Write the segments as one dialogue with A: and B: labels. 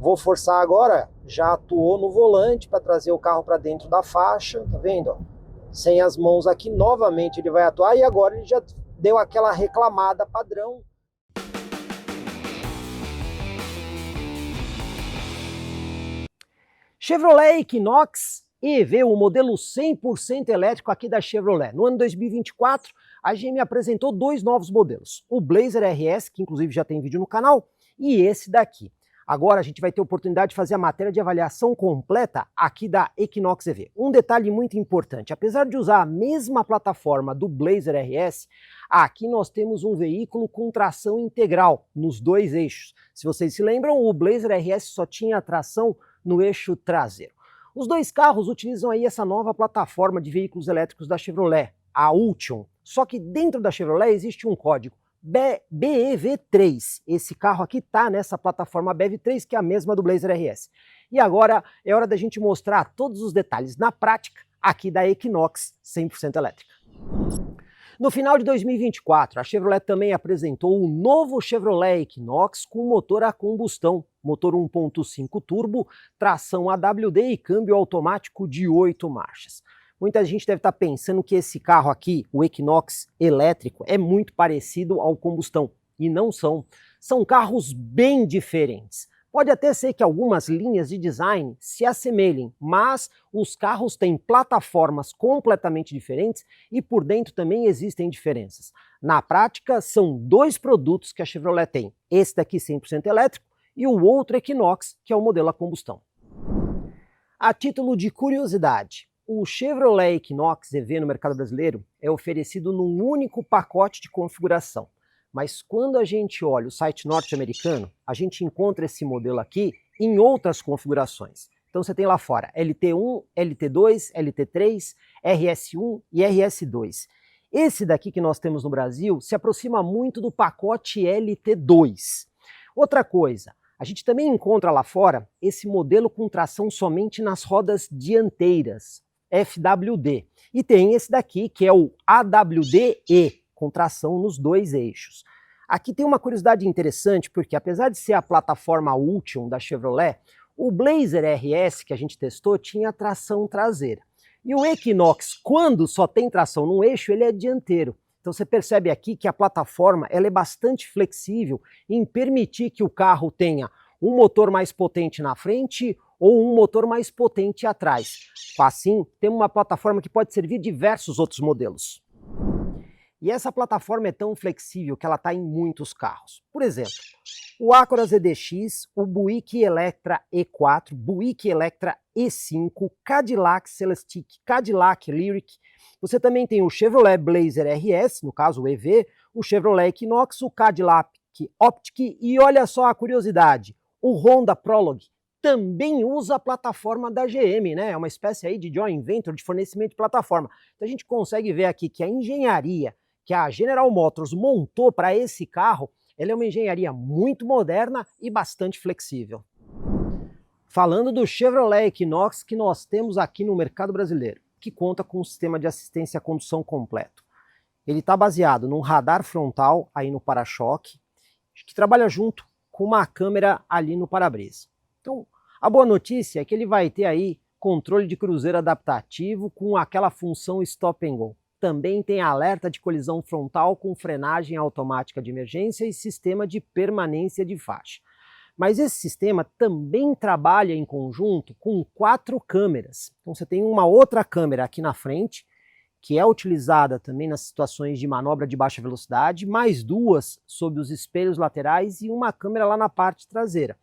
A: Vou forçar agora, já atuou no volante para trazer o carro para dentro da faixa, tá vendo? Sem as mãos aqui, novamente ele vai atuar e agora ele já deu aquela reclamada padrão. Chevrolet Equinox EV, o modelo 100% elétrico aqui da Chevrolet. No ano 2024, a GM apresentou dois novos modelos, o Blazer RS, que inclusive já tem vídeo no canal, e esse daqui. Agora a gente vai ter a oportunidade de fazer a matéria de avaliação completa aqui da Equinox EV. Um detalhe muito importante, apesar de usar a mesma plataforma do Blazer RS, aqui nós temos um veículo com tração integral nos dois eixos. Se vocês se lembram, o Blazer RS só tinha tração no eixo traseiro. Os dois carros utilizam aí essa nova plataforma de veículos elétricos da Chevrolet, a Ultium. Só que dentro da Chevrolet existe um código BEV3. Esse carro aqui está nessa plataforma BEV3, que é a mesma do Blazer RS. E agora é hora da gente mostrar todos os detalhes na prática aqui da Equinox 100% elétrica. No final de 2024, a Chevrolet também apresentou o novo Chevrolet Equinox com motor a combustão, motor 1.5 turbo, tração AWD e câmbio automático de 8 marchas. Muita gente deve estar pensando que esse carro aqui, o Equinox elétrico, é muito parecido ao combustão, e não são. São carros bem diferentes. Pode até ser que algumas linhas de design se assemelhem, mas os carros têm plataformas completamente diferentes e por dentro também existem diferenças. Na prática, são dois produtos que a Chevrolet tem. Esse daqui 100% elétrico e o outro Equinox, que é o modelo a combustão. A título de curiosidade, o Chevrolet Equinox EV no mercado brasileiro é oferecido num único pacote de configuração. Mas quando a gente olha o site norte-americano, a gente encontra esse modelo aqui em outras configurações. Então você tem lá fora LT1, LT2, LT3, RS1 e RS2. Esse daqui que nós temos no Brasil se aproxima muito do pacote LT2. Outra coisa, a gente também encontra lá fora esse modelo com tração somente nas rodas dianteiras, FWD. E tem esse daqui que é o AWD-E, com tração nos dois eixos. Aqui tem uma curiosidade interessante, porque apesar de ser a plataforma Ultium da Chevrolet, o Blazer RS que a gente testou tinha tração traseira. E o Equinox, quando só tem tração num eixo, ele é dianteiro. Então você percebe aqui que a plataforma ela é bastante flexível em permitir que o carro tenha um motor mais potente na frente ou um motor mais potente atrás. Assim, temos uma plataforma que pode servir diversos outros modelos. E essa plataforma é tão flexível que ela está em muitos carros. Por exemplo, o Acura ZDX, o Buick Electra E4, Buick Electra E5, Cadillac Celestiq, Cadillac Lyriq. Você também tem o Chevrolet Blazer RS, no caso o EV, o Chevrolet Equinox, o Cadillac Optiq e olha só a curiosidade, o Honda Prologue também usa a plataforma da GM, né? É uma espécie aí de joint venture de fornecimento de plataforma. Então a gente consegue ver aqui que a engenharia que a General Motors montou para esse carro, ela é uma engenharia muito moderna e bastante flexível. Falando do Chevrolet Equinox que nós temos aqui no mercado brasileiro, que conta com um sistema de assistência à condução completo. Ele está baseado num radar frontal aí no para-choque, que trabalha junto com uma câmera ali no para-brisa. Então, a boa notícia é que ele vai ter aí controle de cruzeiro adaptativo com aquela função Stop and Go. Também tem alerta de colisão frontal com frenagem automática de emergência e sistema de permanência de faixa. Mas esse sistema também trabalha em conjunto com 4 câmeras. Então você tem uma outra câmera aqui na frente, que é utilizada também nas situações de manobra de baixa velocidade, mais 2 sob os espelhos laterais e uma câmera lá na parte traseira.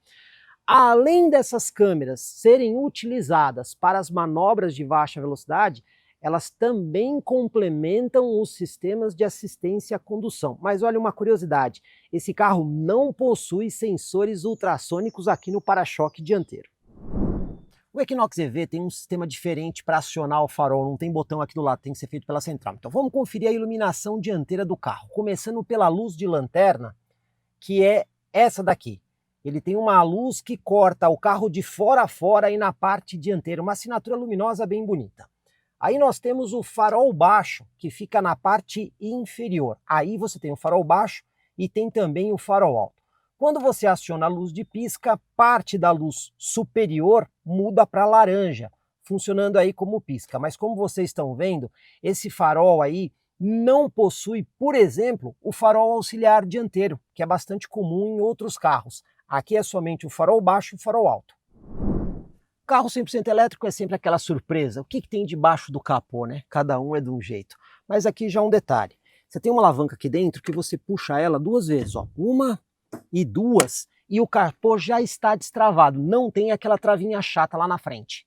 A: Além dessas câmeras serem utilizadas para as manobras de baixa velocidade, elas também complementam os sistemas de assistência à condução. Mas olha uma curiosidade, esse carro não possui sensores ultrassônicos aqui no para-choque dianteiro. O Equinox EV tem um sistema diferente para acionar o farol, não tem botão aqui do lado, tem que ser feito pela central. Então vamos conferir a iluminação dianteira do carro, começando pela luz de lanterna, que é essa daqui. Ele tem uma luz que corta o carro de fora a fora aí na parte dianteira, uma assinatura luminosa bem bonita. Aí nós temos o farol baixo, que fica na parte inferior. Aí você tem o farol baixo e tem também o farol alto. Quando você aciona a luz de pisca, parte da luz superior muda para laranja, funcionando aí como pisca. Mas como vocês estão vendo, esse farol aí não possui, por exemplo, o farol auxiliar dianteiro, que é bastante comum em outros carros. Aqui é somente o farol baixo e o farol alto. Carro 100% elétrico é sempre aquela surpresa. O que tem debaixo do capô, né? Cada um é de um jeito. Mas aqui já um detalhe. Você tem uma alavanca aqui dentro que você puxa ela duas vezes, ó. Uma e duas, e o capô já está destravado. Não tem aquela travinha chata lá na frente.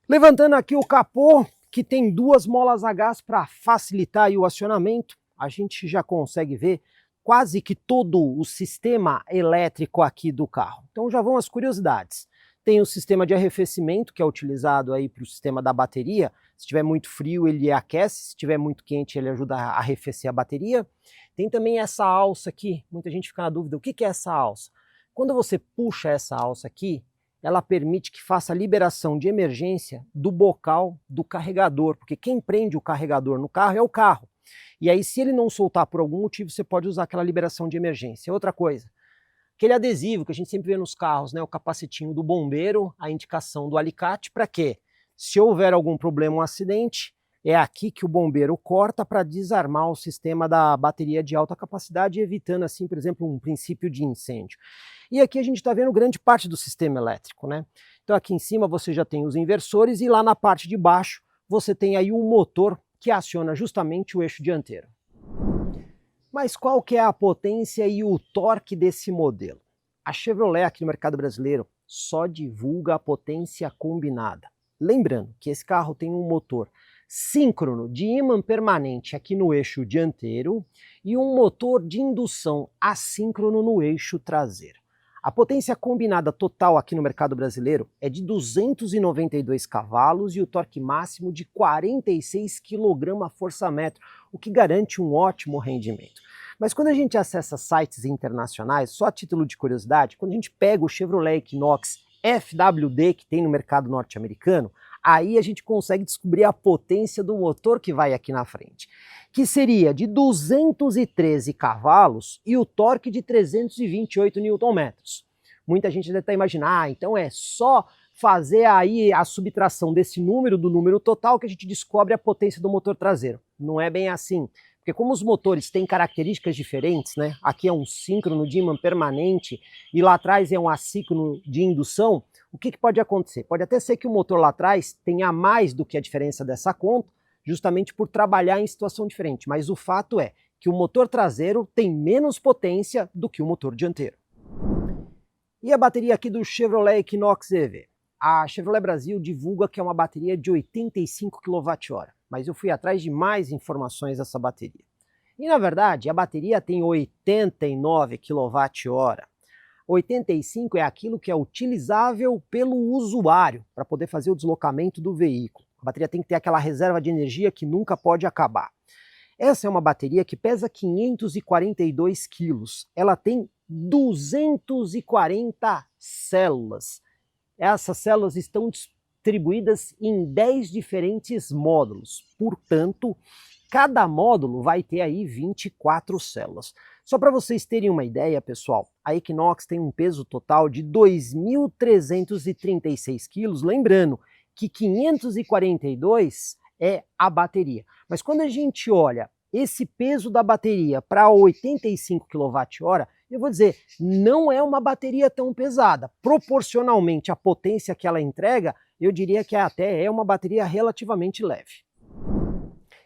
A: Levantando aqui o capô, que tem duas molas a gás para facilitar aí o acionamento, a gente já consegue ver quase que todo o sistema elétrico aqui do carro. Então já vão as curiosidades. Tem o sistema de arrefecimento, que é utilizado aí para o sistema da bateria. Se estiver muito frio, ele aquece, se estiver muito quente, ele ajuda a arrefecer a bateria. Tem também essa alça aqui, muita gente fica na dúvida, o que é essa alça? Quando você puxa essa alça aqui, ela permite que faça a liberação de emergência do bocal do carregador, porque quem prende o carregador no carro é o carro. E aí, se ele não soltar por algum motivo, você pode usar aquela liberação de emergência. Outra coisa, aquele adesivo que a gente sempre vê nos carros, né, o capacetinho do bombeiro, a indicação do alicate, para quê? Se houver algum problema, um acidente, é aqui que o bombeiro corta para desarmar o sistema da bateria de alta capacidade, evitando assim, por exemplo, um princípio de incêndio. E aqui a gente está vendo grande parte do sistema elétrico, né? Então aqui em cima você já tem os inversores e lá na parte de baixo você tem aí um motor que aciona justamente o eixo dianteiro. Mas qual que é a potência e o torque desse modelo? A Chevrolet aqui no mercado brasileiro só divulga a potência combinada. Lembrando que esse carro tem um motor síncrono de ímã permanente aqui no eixo dianteiro e um motor de indução assíncrono no eixo traseiro. A potência combinada total aqui no mercado brasileiro é de 292 cavalos e o torque máximo de 46 kgfm, o que garante um ótimo rendimento. Mas quando a gente acessa sites internacionais, só a título de curiosidade, quando a gente pega o Chevrolet Equinox FWD que tem no mercado norte-americano, aí a gente consegue descobrir a potência do motor que vai aqui na frente, que seria de 213 cavalos e o torque de 328 Nm. Muita gente deve estar imaginando, então é só fazer aí a subtração desse número do número total que a gente descobre a potência do motor traseiro. Não é bem assim. Porque como os motores têm características diferentes, né? Aqui é um síncrono de ímã permanente e lá atrás é um assíncrono de indução, o que pode acontecer? Pode até ser que o motor lá atrás tenha mais do que a diferença dessa conta, justamente por trabalhar em situação diferente, mas o fato é que o motor traseiro tem menos potência do que o motor dianteiro. E a bateria aqui do Chevrolet Equinox EV? A Chevrolet Brasil divulga que é uma bateria de 85 kWh, mas eu fui atrás de mais informações dessa bateria. E na verdade, a bateria tem 89 kWh. 85 é aquilo que é utilizável pelo usuário para poder fazer o deslocamento do veículo. A bateria tem que ter aquela reserva de energia que nunca pode acabar. Essa é uma bateria que pesa 542 quilos. Ela tem 240 células. Essas células estão distribuídas em 10 diferentes módulos. Portanto, cada módulo vai ter aí 24 células. Só para vocês terem uma ideia, pessoal, a Equinox tem um peso total de 2.336 quilos, lembrando que 542 é a bateria. Mas quando a gente olha esse peso da bateria para 85 kWh, eu vou dizer, não é uma bateria tão pesada. Proporcionalmente à potência que ela entrega, eu diria que até é uma bateria relativamente leve.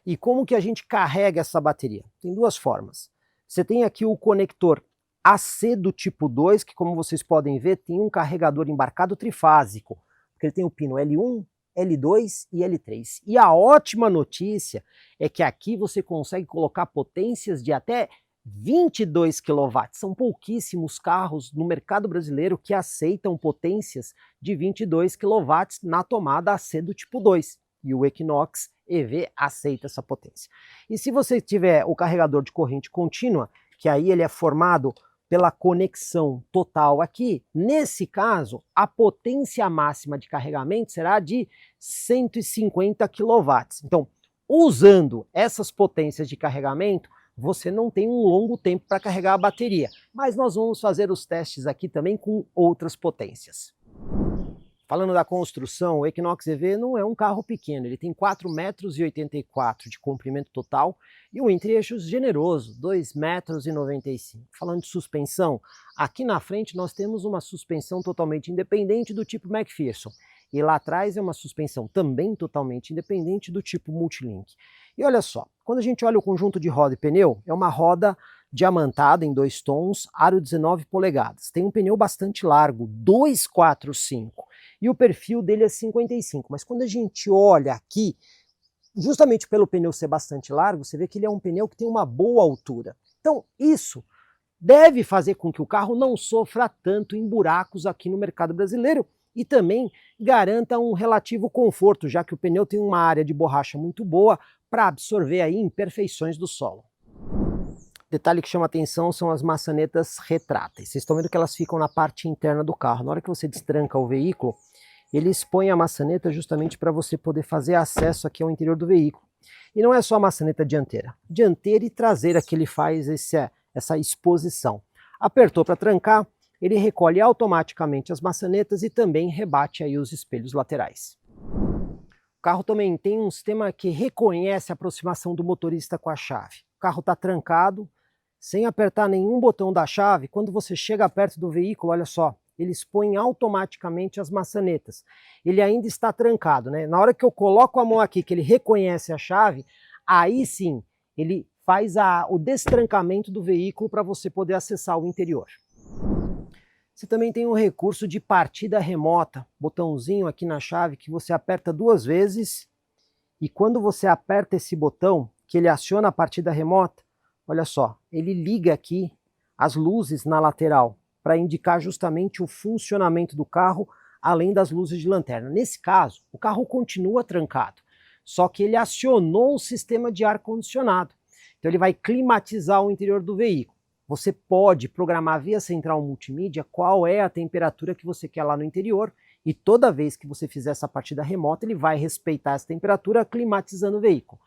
A: E como que a gente carrega essa bateria? Tem duas formas. Você tem aqui o conector AC do tipo 2, que como vocês podem ver, tem um carregador embarcado trifásico, porque ele tem o pino L1, L2 e L3. E a ótima notícia é que aqui você consegue colocar potências de até 22 kW. São pouquíssimos carros no mercado brasileiro que aceitam potências de 22 kW na tomada AC do tipo 2. E o Equinox EV aceita essa potência. E se você tiver o carregador de corrente contínua, que aí ele é formado pela conexão total aqui, nesse caso, a potência máxima de carregamento será de 150 kW. Então, usando essas potências de carregamento, você não tem um longo tempo para carregar a bateria. Mas nós vamos fazer os testes aqui também com outras potências. Falando da construção, o Equinox EV não é um carro pequeno, ele tem 4,84 metros de comprimento total e um entre-eixos generoso, 2,95 metros. Falando de suspensão, aqui na frente nós temos uma suspensão totalmente independente do tipo McPherson. E lá atrás é uma suspensão também totalmente independente do tipo Multilink. E olha só, quando a gente olha o conjunto de roda e pneu, é uma roda diamantada em 2 tons, aro 19 polegadas. Tem um pneu bastante largo, 245, e o perfil dele é 55. Mas quando a gente olha aqui, justamente pelo pneu ser bastante largo, você vê que ele é um pneu que tem uma boa altura. Então isso deve fazer com que o carro não sofra tanto em buracos aqui no mercado brasileiro e também garanta um relativo conforto, já que o pneu tem uma área de borracha muito boa para absorver aí imperfeições do solo. Detalhe que chama atenção são as maçanetas retráteis. Vocês estão vendo que elas ficam na parte interna do carro. Na hora que você destranca o veículo, ele expõe a maçaneta justamente para você poder fazer acesso aqui ao interior do veículo. E não é só a maçaneta dianteira e traseira que ele faz essa exposição. Apertou para trancar, ele recolhe automaticamente as maçanetas e também rebate aí os espelhos laterais. O carro também tem um sistema que reconhece a aproximação do motorista com a chave. O carro está trancado, sem apertar nenhum botão da chave. Quando você chega perto do veículo, olha só, ele expõe automaticamente as maçanetas. Ele ainda está trancado, né? Na hora que eu coloco a mão aqui, que ele reconhece a chave, aí sim, ele faz o destrancamento do veículo para você poder acessar o interior. Você também tem um recurso de partida remota, botãozinho aqui na chave que você aperta 2 vezes e quando você aperta esse botão, que ele aciona a partida remota, olha só, ele liga aqui as luzes na lateral para indicar justamente o funcionamento do carro, além das luzes de lanterna. Nesse caso, o carro continua trancado, só que ele acionou o sistema de ar-condicionado. Então ele vai climatizar o interior do veículo. Você pode programar via central multimídia qual é a temperatura que você quer lá no interior e toda vez que você fizer essa partida remota, ele vai respeitar essa temperatura climatizando o veículo.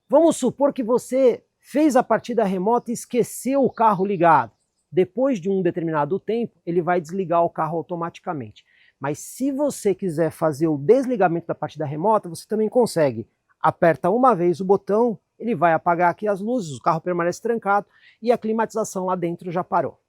A: Vamos supor que você fez a partida remota e esqueceu o carro ligado. Depois de um determinado tempo, ele vai desligar o carro automaticamente. Mas se você quiser fazer o desligamento da partida remota, você também consegue. Aperta uma vez o botão, ele vai apagar aqui as luzes, o carro permanece trancado e a climatização lá dentro já parou.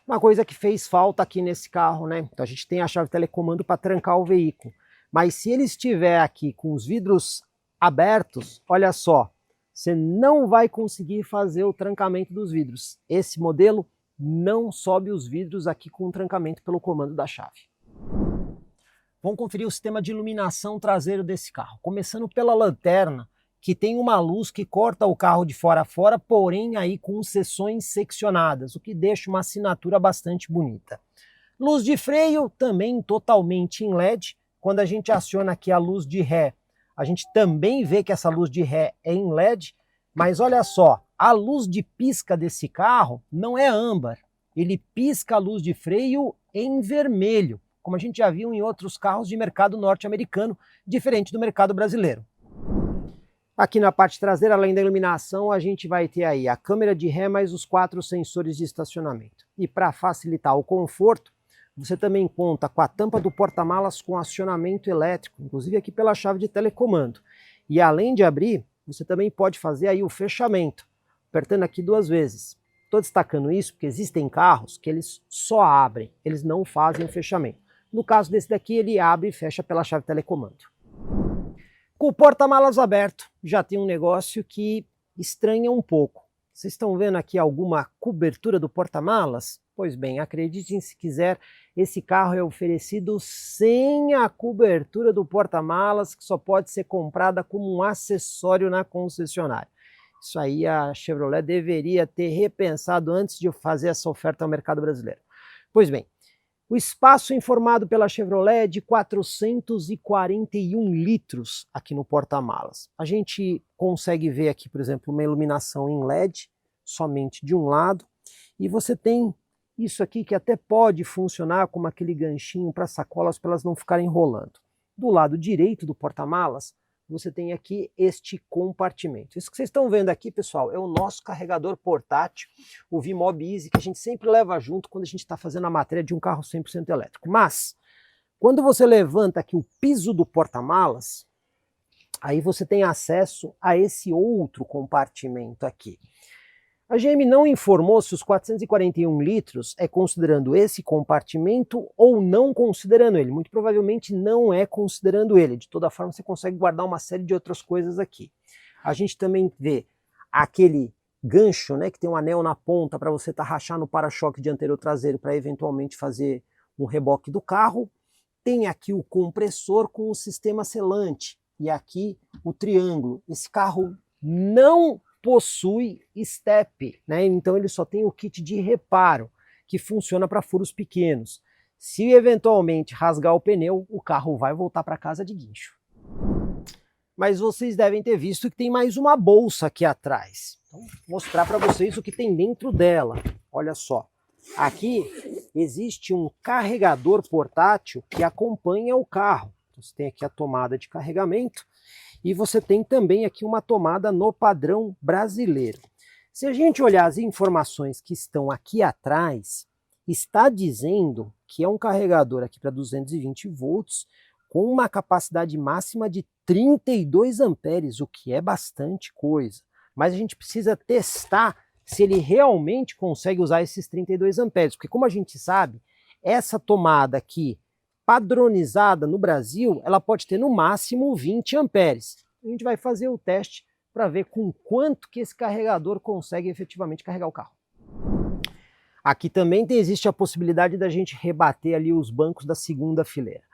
A: Uma coisa que fez falta aqui nesse carro, né? Então a gente tem a chave telecomando para trancar o veículo. Mas se ele estiver aqui com os vidros abertos, olha só, você não vai conseguir fazer o trancamento dos vidros. Esse modelo não sobe os vidros aqui com o trancamento pelo comando da chave. Vamos conferir o sistema de iluminação traseiro desse carro. Começando pela lanterna, que tem uma luz que corta o carro de fora a fora, porém aí com seções seccionadas, o que deixa uma assinatura bastante bonita. Luz de freio também totalmente em LED. Quando a gente aciona aqui a luz de ré, a gente também vê que essa luz de ré é em LED, mas olha só, a luz de pisca desse carro não é âmbar, ele pisca a luz de freio em vermelho, como a gente já viu em outros carros de mercado norte-americano, diferente do mercado brasileiro. Aqui na parte traseira, além da iluminação, a gente vai ter aí a câmera de ré mais os 4 sensores de estacionamento. E para facilitar o conforto, você também conta com a tampa do porta-malas com acionamento elétrico, inclusive aqui pela chave de telecomando. E além de abrir, você também pode fazer aí o fechamento, apertando aqui 2 vezes. Estou destacando isso porque existem carros que eles só abrem, eles não fazem o fechamento. No caso desse daqui, ele abre e fecha pela chave de telecomando. Com o porta-malas aberto, já tem um negócio que estranha um pouco. Vocês estão vendo aqui alguma cobertura do porta-malas? Pois bem, acreditem se quiser, esse carro é oferecido sem a cobertura do porta-malas, que só pode ser comprada como um acessório na concessionária. Isso aí a Chevrolet deveria ter repensado antes de fazer essa oferta ao mercado brasileiro. Pois bem, o espaço informado pela Chevrolet é de 441 litros aqui no porta-malas. A gente consegue ver aqui, por exemplo, uma iluminação em LED, somente de um lado, e você tem isso aqui que até pode funcionar como aquele ganchinho para sacolas para elas não ficarem rolando. Do lado direito do porta-malas, você tem aqui este compartimento. Isso que vocês estão vendo aqui, pessoal, é o nosso carregador portátil, o VMOB Easy, que a gente sempre leva junto quando a gente está fazendo a matéria de um carro 100% elétrico. Mas, quando você levanta aqui o piso do porta-malas, aí você tem acesso a esse outro compartimento aqui. A GM não informou se os 441 litros é considerando esse compartimento ou não considerando ele. Muito provavelmente não é considerando ele. De toda forma, você consegue guardar uma série de outras coisas aqui. A gente também vê aquele gancho, né, que tem um anel na ponta para você rachar no para-choque dianteiro ou traseiro para eventualmente fazer um reboque do carro. Tem aqui o compressor com o sistema selante e aqui o triângulo. Esse carro não possui step, né? Então ele só tem o kit de reparo, que funciona para furos pequenos. Se eventualmente rasgar o pneu, o carro vai voltar para casa de guincho. Mas vocês devem ter visto que tem mais uma bolsa aqui atrás. Então, vou mostrar para vocês o que tem dentro dela. Olha só, aqui existe um carregador portátil que acompanha o carro. Você tem aqui a tomada de carregamento. E você tem também aqui uma tomada no padrão brasileiro. Se a gente olhar as informações que estão aqui atrás, está dizendo que é um carregador aqui para 220 volts com uma capacidade máxima de 32 amperes, o que é bastante coisa. Mas a gente precisa testar se ele realmente consegue usar esses 32 amperes, porque como a gente sabe, essa tomada aqui padronizada no Brasil, ela pode ter no máximo 20 amperes. A gente vai fazer o teste para ver com quanto que esse carregador consegue efetivamente carregar o carro. Aqui também existe a possibilidade da gente rebater ali os bancos da segunda fileira.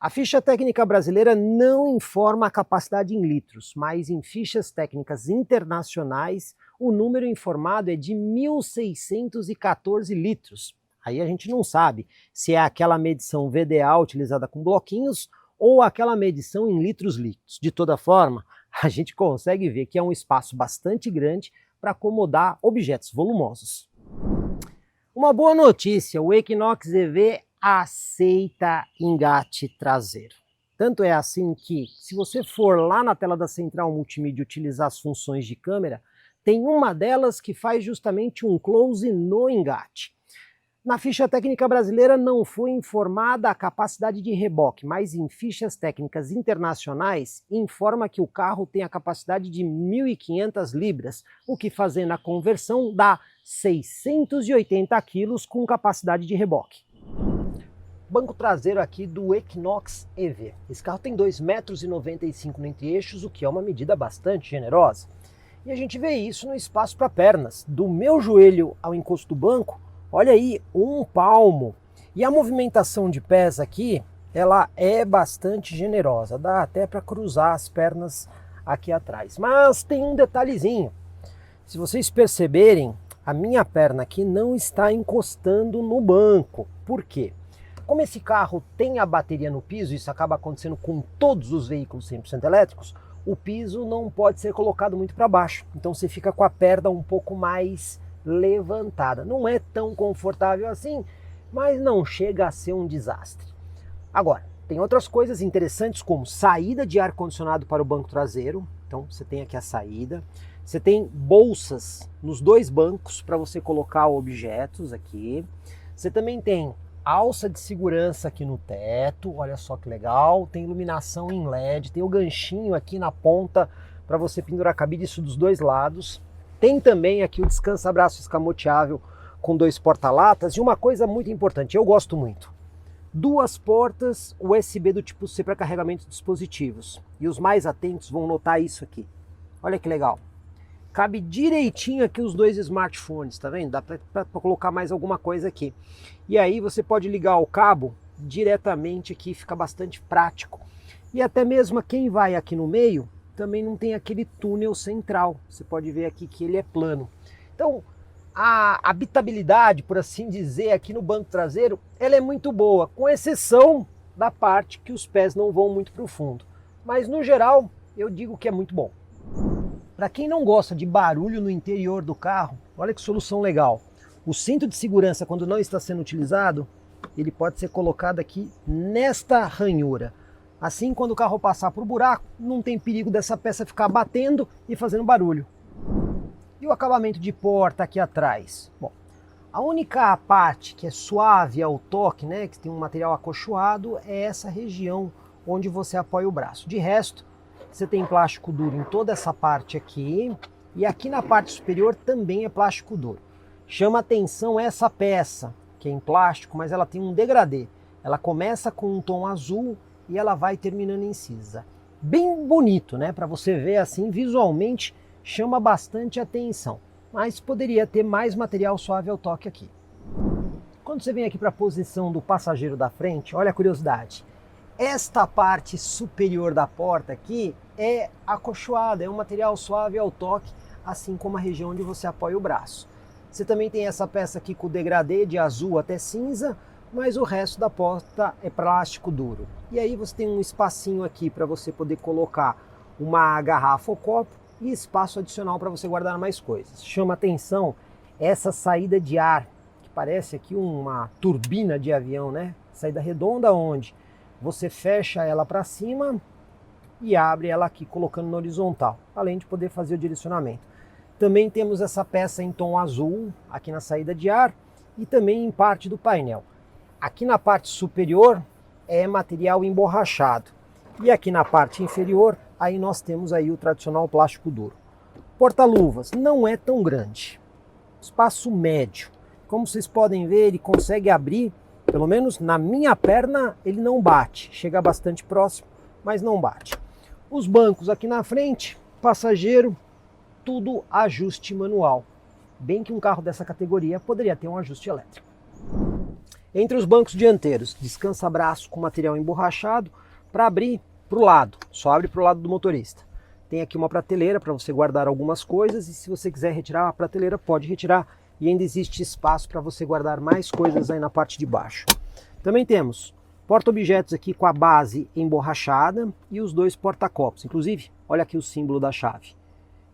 A: A ficha técnica brasileira não informa a capacidade em litros, mas em fichas técnicas internacionais o número informado é de 1.614 litros. Aí a gente não sabe se é aquela medição VDA utilizada com bloquinhos ou aquela medição em litros líquidos. De toda forma, a gente consegue ver que é um espaço bastante grande para acomodar objetos volumosos. Uma boa notícia, o Equinox EV aceita engate traseiro. Tanto é assim que, se você for lá na tela da central multimídia utilizar as funções de câmera, tem uma delas que faz justamente um close no engate. Na ficha técnica brasileira não foi informada a capacidade de reboque, mas em fichas técnicas internacionais informa que o carro tem a capacidade de 1.500 libras, o que fazendo a conversão dá 680 quilos com capacidade de reboque. Banco traseiro aqui do Equinox EV. Esse carro tem 2,95 m no entre-eixos, o que é uma medida bastante generosa. E a gente vê isso no espaço para pernas. Do meu joelho ao encosto do banco, olha aí, 1 palmo. E a movimentação de pés aqui, ela é bastante generosa. Dá até para cruzar as pernas aqui atrás. Mas tem um detalhezinho. Se vocês perceberem, a minha perna aqui não está encostando no banco. Por quê? Como esse carro tem a bateria no piso, isso acaba acontecendo com todos os veículos 100% elétricos, o piso não pode ser colocado muito para baixo. Então você fica com a perna um pouco mais levantada. Não é tão confortável assim, mas não chega a ser um desastre. Agora, tem outras coisas interessantes como saída de ar-condicionado para o banco traseiro. Então você tem aqui a saída. Você tem bolsas nos 2 bancos para você colocar objetos aqui. Você também tem alça de segurança aqui no teto, olha só que legal. Tem iluminação em LED, tem o ganchinho aqui na ponta para você pendurar cabide, isso dos 2 lados. Tem também aqui o descansa-braço escamoteável com 2 porta-latas. E uma coisa muito importante, eu gosto muito. 2 portas USB do tipo C para carregamento de dispositivos. E os mais atentos vão notar isso aqui. Olha que legal. Cabe direitinho aqui os 2 smartphones, tá vendo? Dá para colocar mais alguma coisa aqui. E aí você pode ligar o cabo diretamente aqui, fica bastante prático. E até mesmo quem vai aqui no meio, também não tem aquele túnel central. Você pode ver aqui que ele é plano. Então, a habitabilidade, por assim dizer, aqui no banco traseiro, ela é muito boa, com exceção da parte que os pés não vão muito para o fundo. Mas, no geral, eu digo que é muito bom. Para quem não gosta de barulho no interior do carro, olha que solução legal. O cinto de segurança, quando não está sendo utilizado, ele pode ser colocado aqui nesta ranhura. Assim, quando o carro passar por buraco, não tem perigo dessa peça ficar batendo e fazendo barulho. E o acabamento de porta aqui atrás? Bom, a única parte que é suave ao toque, né, que tem um material acolchoado, é essa região onde você apoia o braço. De resto, você tem plástico duro em toda essa parte aqui, e aqui na parte superior também é plástico duro. Chama atenção essa peça, que é em plástico, mas ela tem um degradê. Ela começa com um tom azul e ela vai terminando em cinza. Bem bonito, né? Para você ver assim, visualmente chama bastante atenção. Mas poderia ter mais material suave ao toque aqui. Quando você vem aqui para a posição do passageiro da frente, olha a curiosidade. Esta parte superior da porta aqui é acolchoada, é um material suave ao toque, assim como a região onde você apoia o braço. Você também tem essa peça aqui com degradê de azul até cinza, mas o resto da porta é plástico duro. E aí você tem um espacinho aqui para você poder colocar uma garrafa ou copo e espaço adicional para você guardar mais coisas. Chama atenção essa saída de ar, que parece aqui uma turbina de avião, né? Saída redonda onde você fecha ela para cima e abre ela aqui colocando na horizontal, além de poder fazer o direcionamento. Também temos essa peça em tom azul aqui na saída de ar e também em parte do painel. Aqui na parte superior é material emborrachado e aqui na parte inferior aí nós temos aí o tradicional plástico duro. Porta-luvas não é tão grande, espaço médio. Como vocês podem ver, ele consegue abrir, pelo menos na minha perna ele não bate, chega bastante próximo, mas não bate. Os bancos aqui na frente, passageiro, tudo ajuste manual. Bem que um carro dessa categoria poderia ter um ajuste elétrico. Entre os bancos dianteiros, descansa-braço com material emborrachado para abrir para o lado, só abre para o lado do motorista. Tem aqui uma prateleira para você guardar algumas coisas e se você quiser retirar a prateleira, pode retirar e ainda existe espaço para você guardar mais coisas aí na parte de baixo. Também temos porta-objetos aqui com a base emborrachada e os dois porta-copos. Inclusive, olha aqui o símbolo da chave.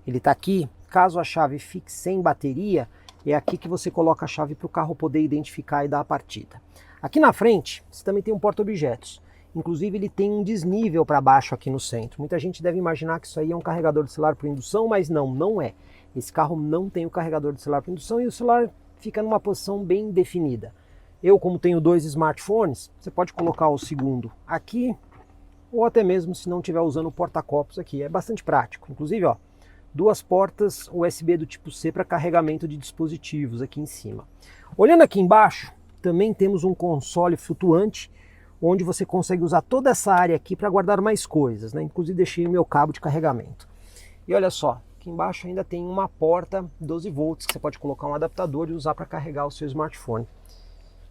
A: Ele está aqui, caso a chave fique sem bateria, é aqui que você coloca a chave para o carro poder identificar e dar a partida. Aqui na frente, você também tem um porta-objetos. Inclusive ele tem um desnível para baixo aqui no centro. Muita gente deve imaginar que isso aí é um carregador de celular por indução, mas não é. Esse carro não tem o carregador de celular por indução e o celular fica numa posição bem definida. Eu, como tenho dois smartphones, você pode colocar o segundo aqui, ou até mesmo se não estiver usando o porta-copos aqui. É bastante prático. Inclusive, ó, duas portas USB do tipo C para carregamento de dispositivos aqui em cima. Olhando aqui embaixo, também temos um console flutuante, onde você consegue usar toda essa área aqui para guardar mais coisas, né? Inclusive deixei o meu cabo de carregamento. E olha só, aqui embaixo ainda tem uma porta 12 volts que você pode colocar um adaptador e usar para carregar o seu smartphone.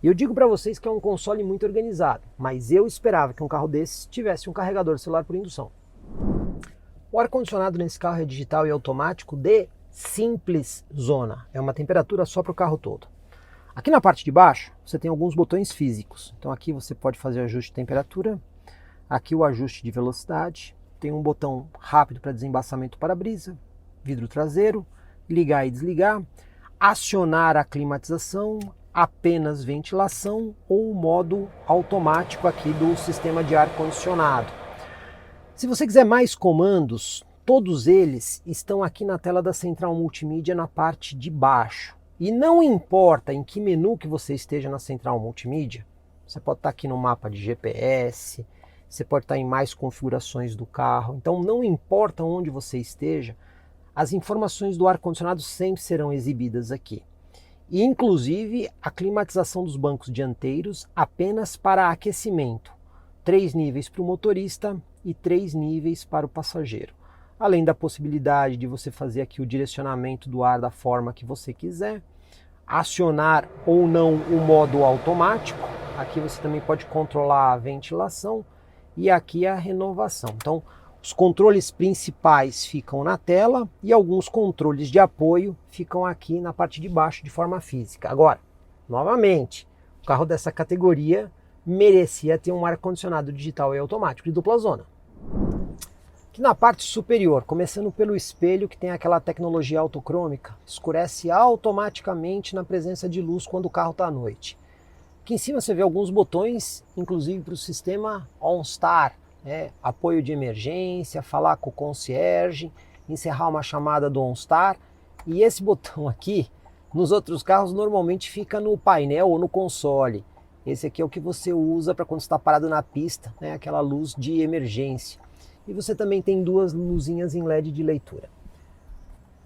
A: E eu digo para vocês que é um console muito organizado, mas eu esperava que um carro desse tivesse um carregador celular por indução. O ar-condicionado nesse carro é digital e automático de simples zona. É uma temperatura só para o carro todo. Aqui na parte de baixo, você tem alguns botões físicos. Então aqui você pode fazer o ajuste de temperatura. Aqui o ajuste de velocidade. Tem um botão rápido para desembaçamento para-brisa. Vidro traseiro. Ligar e desligar. Acionar a climatização. Apenas ventilação. Ou o modo automático aqui do sistema de ar-condicionado. Se você quiser mais comandos, todos eles estão aqui na tela da central multimídia na parte de baixo. E não importa em que menu que você esteja na central multimídia, você pode estar aqui no mapa de GPS, você pode estar em mais configurações do carro, então não importa onde você esteja, as informações do ar-condicionado sempre serão exibidas aqui. E inclusive a climatização dos bancos dianteiros apenas para aquecimento. 3 níveis para o motorista e 3 níveis para o passageiro. Além da possibilidade de você fazer aqui o direcionamento do ar da forma que você quiser, acionar ou não o modo automático, aqui você também pode controlar a ventilação e aqui a renovação. Então, os controles principais ficam na tela e alguns controles de apoio ficam aqui na parte de baixo de forma física. Agora, novamente, o carro dessa categoria merecia ter um ar-condicionado digital e automático de dupla zona. Aqui na parte superior, começando pelo espelho que tem aquela tecnologia autocrômica, escurece automaticamente na presença de luz quando o carro está à noite. Aqui em cima você vê alguns botões, inclusive para o sistema OnStar, apoio de emergência, falar com o concierge, encerrar uma chamada do OnStar. E esse botão aqui, nos outros carros, normalmente fica no painel ou no console. Esse aqui é o que você usa para quando está parado na pista, né? Aquela luz de emergência. E você também tem duas luzinhas em LED de leitura.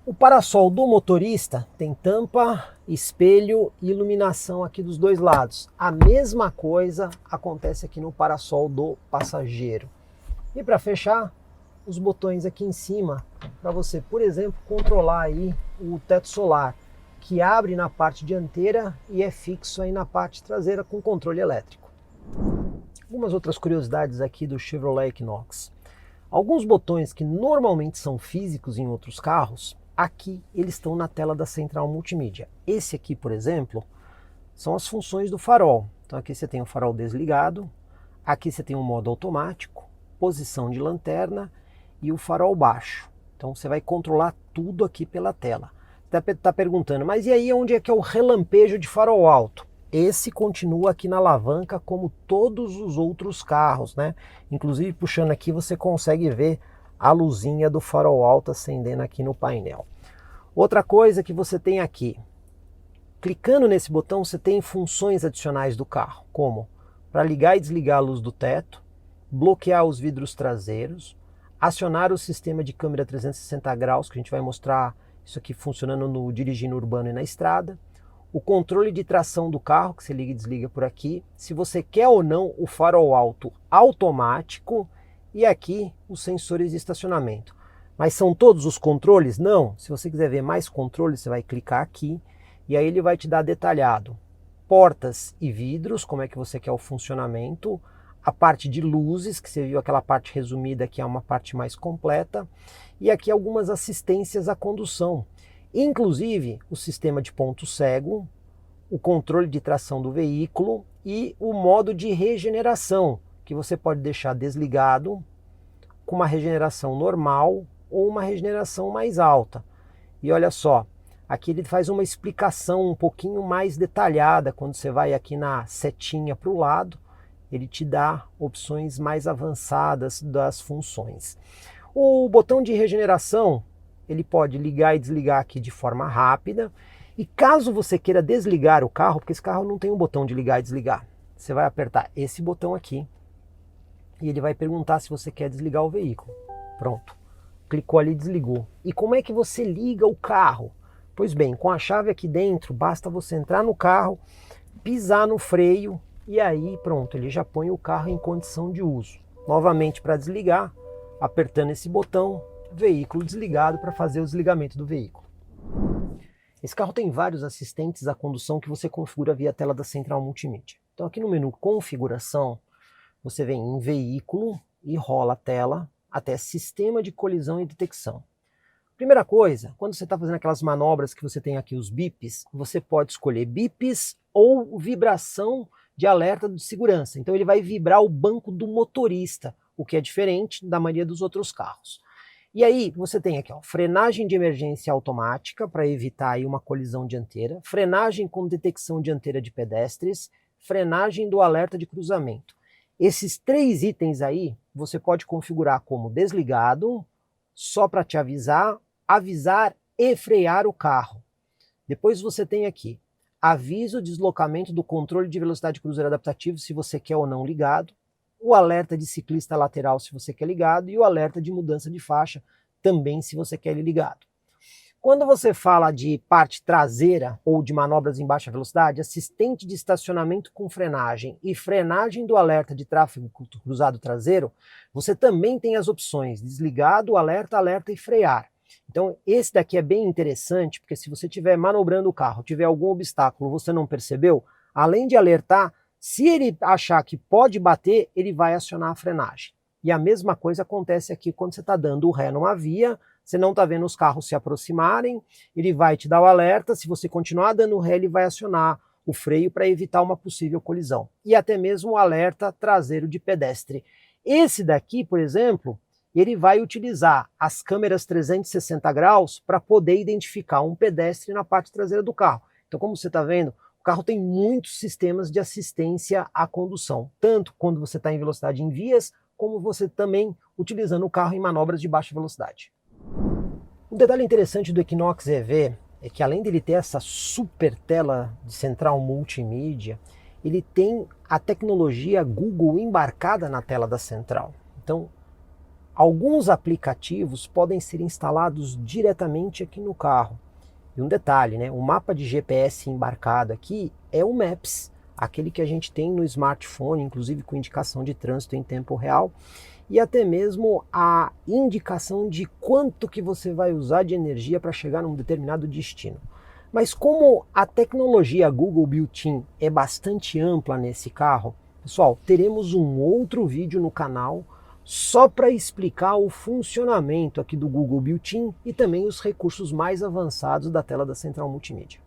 A: O parasol do motorista tem tampa, espelho e iluminação aqui dos dois lados. A mesma coisa acontece aqui no parasol do passageiro. E para fechar, os botões aqui em cima para você, por exemplo, controlar aí o teto solar, que abre na parte dianteira e é fixo aí na parte traseira com controle elétrico. Algumas outras curiosidades aqui do Chevrolet Equinox. Alguns botões que normalmente são físicos em outros carros, aqui eles estão na tela da central multimídia. Esse aqui, por exemplo, são as funções do farol. Então aqui você tem o farol desligado, aqui você tem o modo automático, posição de lanterna e o farol baixo. Então você vai controlar tudo aqui pela tela. Você está perguntando, mas e aí onde é que é o relampejo de farol alto? Esse continua aqui na alavanca como todos os outros carros, né? Inclusive puxando aqui você consegue ver a luzinha do farol alto acendendo aqui no painel. Outra coisa que você tem aqui, clicando nesse botão você tem funções adicionais do carro, como para ligar e desligar a luz do teto, bloquear os vidros traseiros, acionar o sistema de câmera 360 graus, que a gente vai mostrar isso aqui funcionando no dirigindo urbano e na estrada, o controle de tração do carro, que você liga e desliga por aqui, se você quer ou não o farol alto automático, e aqui os sensores de estacionamento. Mas são todos os controles? Não. Se você quiser ver mais controles, você vai clicar aqui e aí ele vai te dar detalhado portas e vidros, como é que você quer o funcionamento, a parte de luzes, que você viu aquela parte resumida que é uma parte mais completa, e aqui algumas assistências à condução, inclusive o sistema de ponto cego, o controle de tração do veículo e o modo de regeneração, que você pode deixar desligado com uma regeneração normal ou uma regeneração mais alta. E olha só, aqui ele faz uma explicação um pouquinho mais detalhada. Quando você vai aqui na setinha para o lado, ele te dá opções mais avançadas das funções. O botão de regeneração, ele pode ligar e desligar aqui de forma rápida. E caso você queira desligar o carro, porque esse carro não tem um botão de ligar e desligar, você vai apertar esse botão aqui e ele vai perguntar se você quer desligar o veículo. Pronto, clicou ali e desligou. E como é que você liga o carro? Pois bem, com a chave aqui dentro, basta você entrar no carro, pisar no freio e aí pronto, ele já põe o carro em condição de uso. Novamente para desligar, apertando esse botão, veículo desligado para fazer o desligamento do veículo. Esse carro tem vários assistentes à condução que você configura via tela da central multimídia. Então aqui no menu configuração, você vem em veículo e rola a tela até sistema de colisão e detecção. Primeira coisa, quando você está fazendo aquelas manobras que você tem aqui os bips, você pode escolher bips ou vibração de alerta de segurança. Então ele vai vibrar o banco do motorista, o que é diferente da maioria dos outros carros. E aí você tem aqui, ó, frenagem de emergência automática para evitar aí uma colisão dianteira, frenagem com detecção dianteira de pedestres, frenagem do alerta de cruzamento. Esses três itens aí você pode configurar como desligado, só para te avisar, avisar e frear o carro. Depois você tem aqui aviso, deslocamento do controle de velocidade cruzeiro adaptativo, se você quer ou não ligado, o alerta de ciclista lateral, se você quer ligado, e o alerta de mudança de faixa, também se você quer ele ligado. Quando você fala de parte traseira ou de manobras em baixa velocidade, assistente de estacionamento com frenagem e frenagem do alerta de tráfego cruzado traseiro, você também tem as opções desligado, alerta, alerta e frear. Então esse daqui é bem interessante, porque se você estiver manobrando o carro, tiver algum obstáculo, você não percebeu, além de alertar, se ele achar que pode bater, ele vai acionar a frenagem. E a mesma coisa acontece aqui quando você está dando o ré numa via, você não está vendo os carros se aproximarem, ele vai te dar o alerta, se você continuar dando ré, ele vai acionar o freio para evitar uma possível colisão. E até mesmo o alerta traseiro de pedestre. Esse daqui, por exemplo, ele vai utilizar as câmeras 360 graus para poder identificar um pedestre na parte traseira do carro. Então, como você está vendo, o carro tem muitos sistemas de assistência à condução, tanto quando você está em velocidade em vias, como você também utilizando o carro em manobras de baixa velocidade. Um detalhe interessante do Equinox EV é que além dele ter essa super tela de central multimídia, ele tem a tecnologia Google embarcada na tela da central. Então, alguns aplicativos podem ser instalados diretamente aqui no carro. E um detalhe, né? O mapa de GPS embarcado aqui é o Maps, aquele que a gente tem no smartphone, inclusive com indicação de trânsito em tempo real, e até mesmo a indicação de quanto que você vai usar de energia para chegar num determinado destino. Mas como a tecnologia Google Built-in é bastante ampla nesse carro, pessoal, teremos um outro vídeo no canal só para explicar o funcionamento aqui do Google Built-in e também os recursos mais avançados da tela da central multimídia.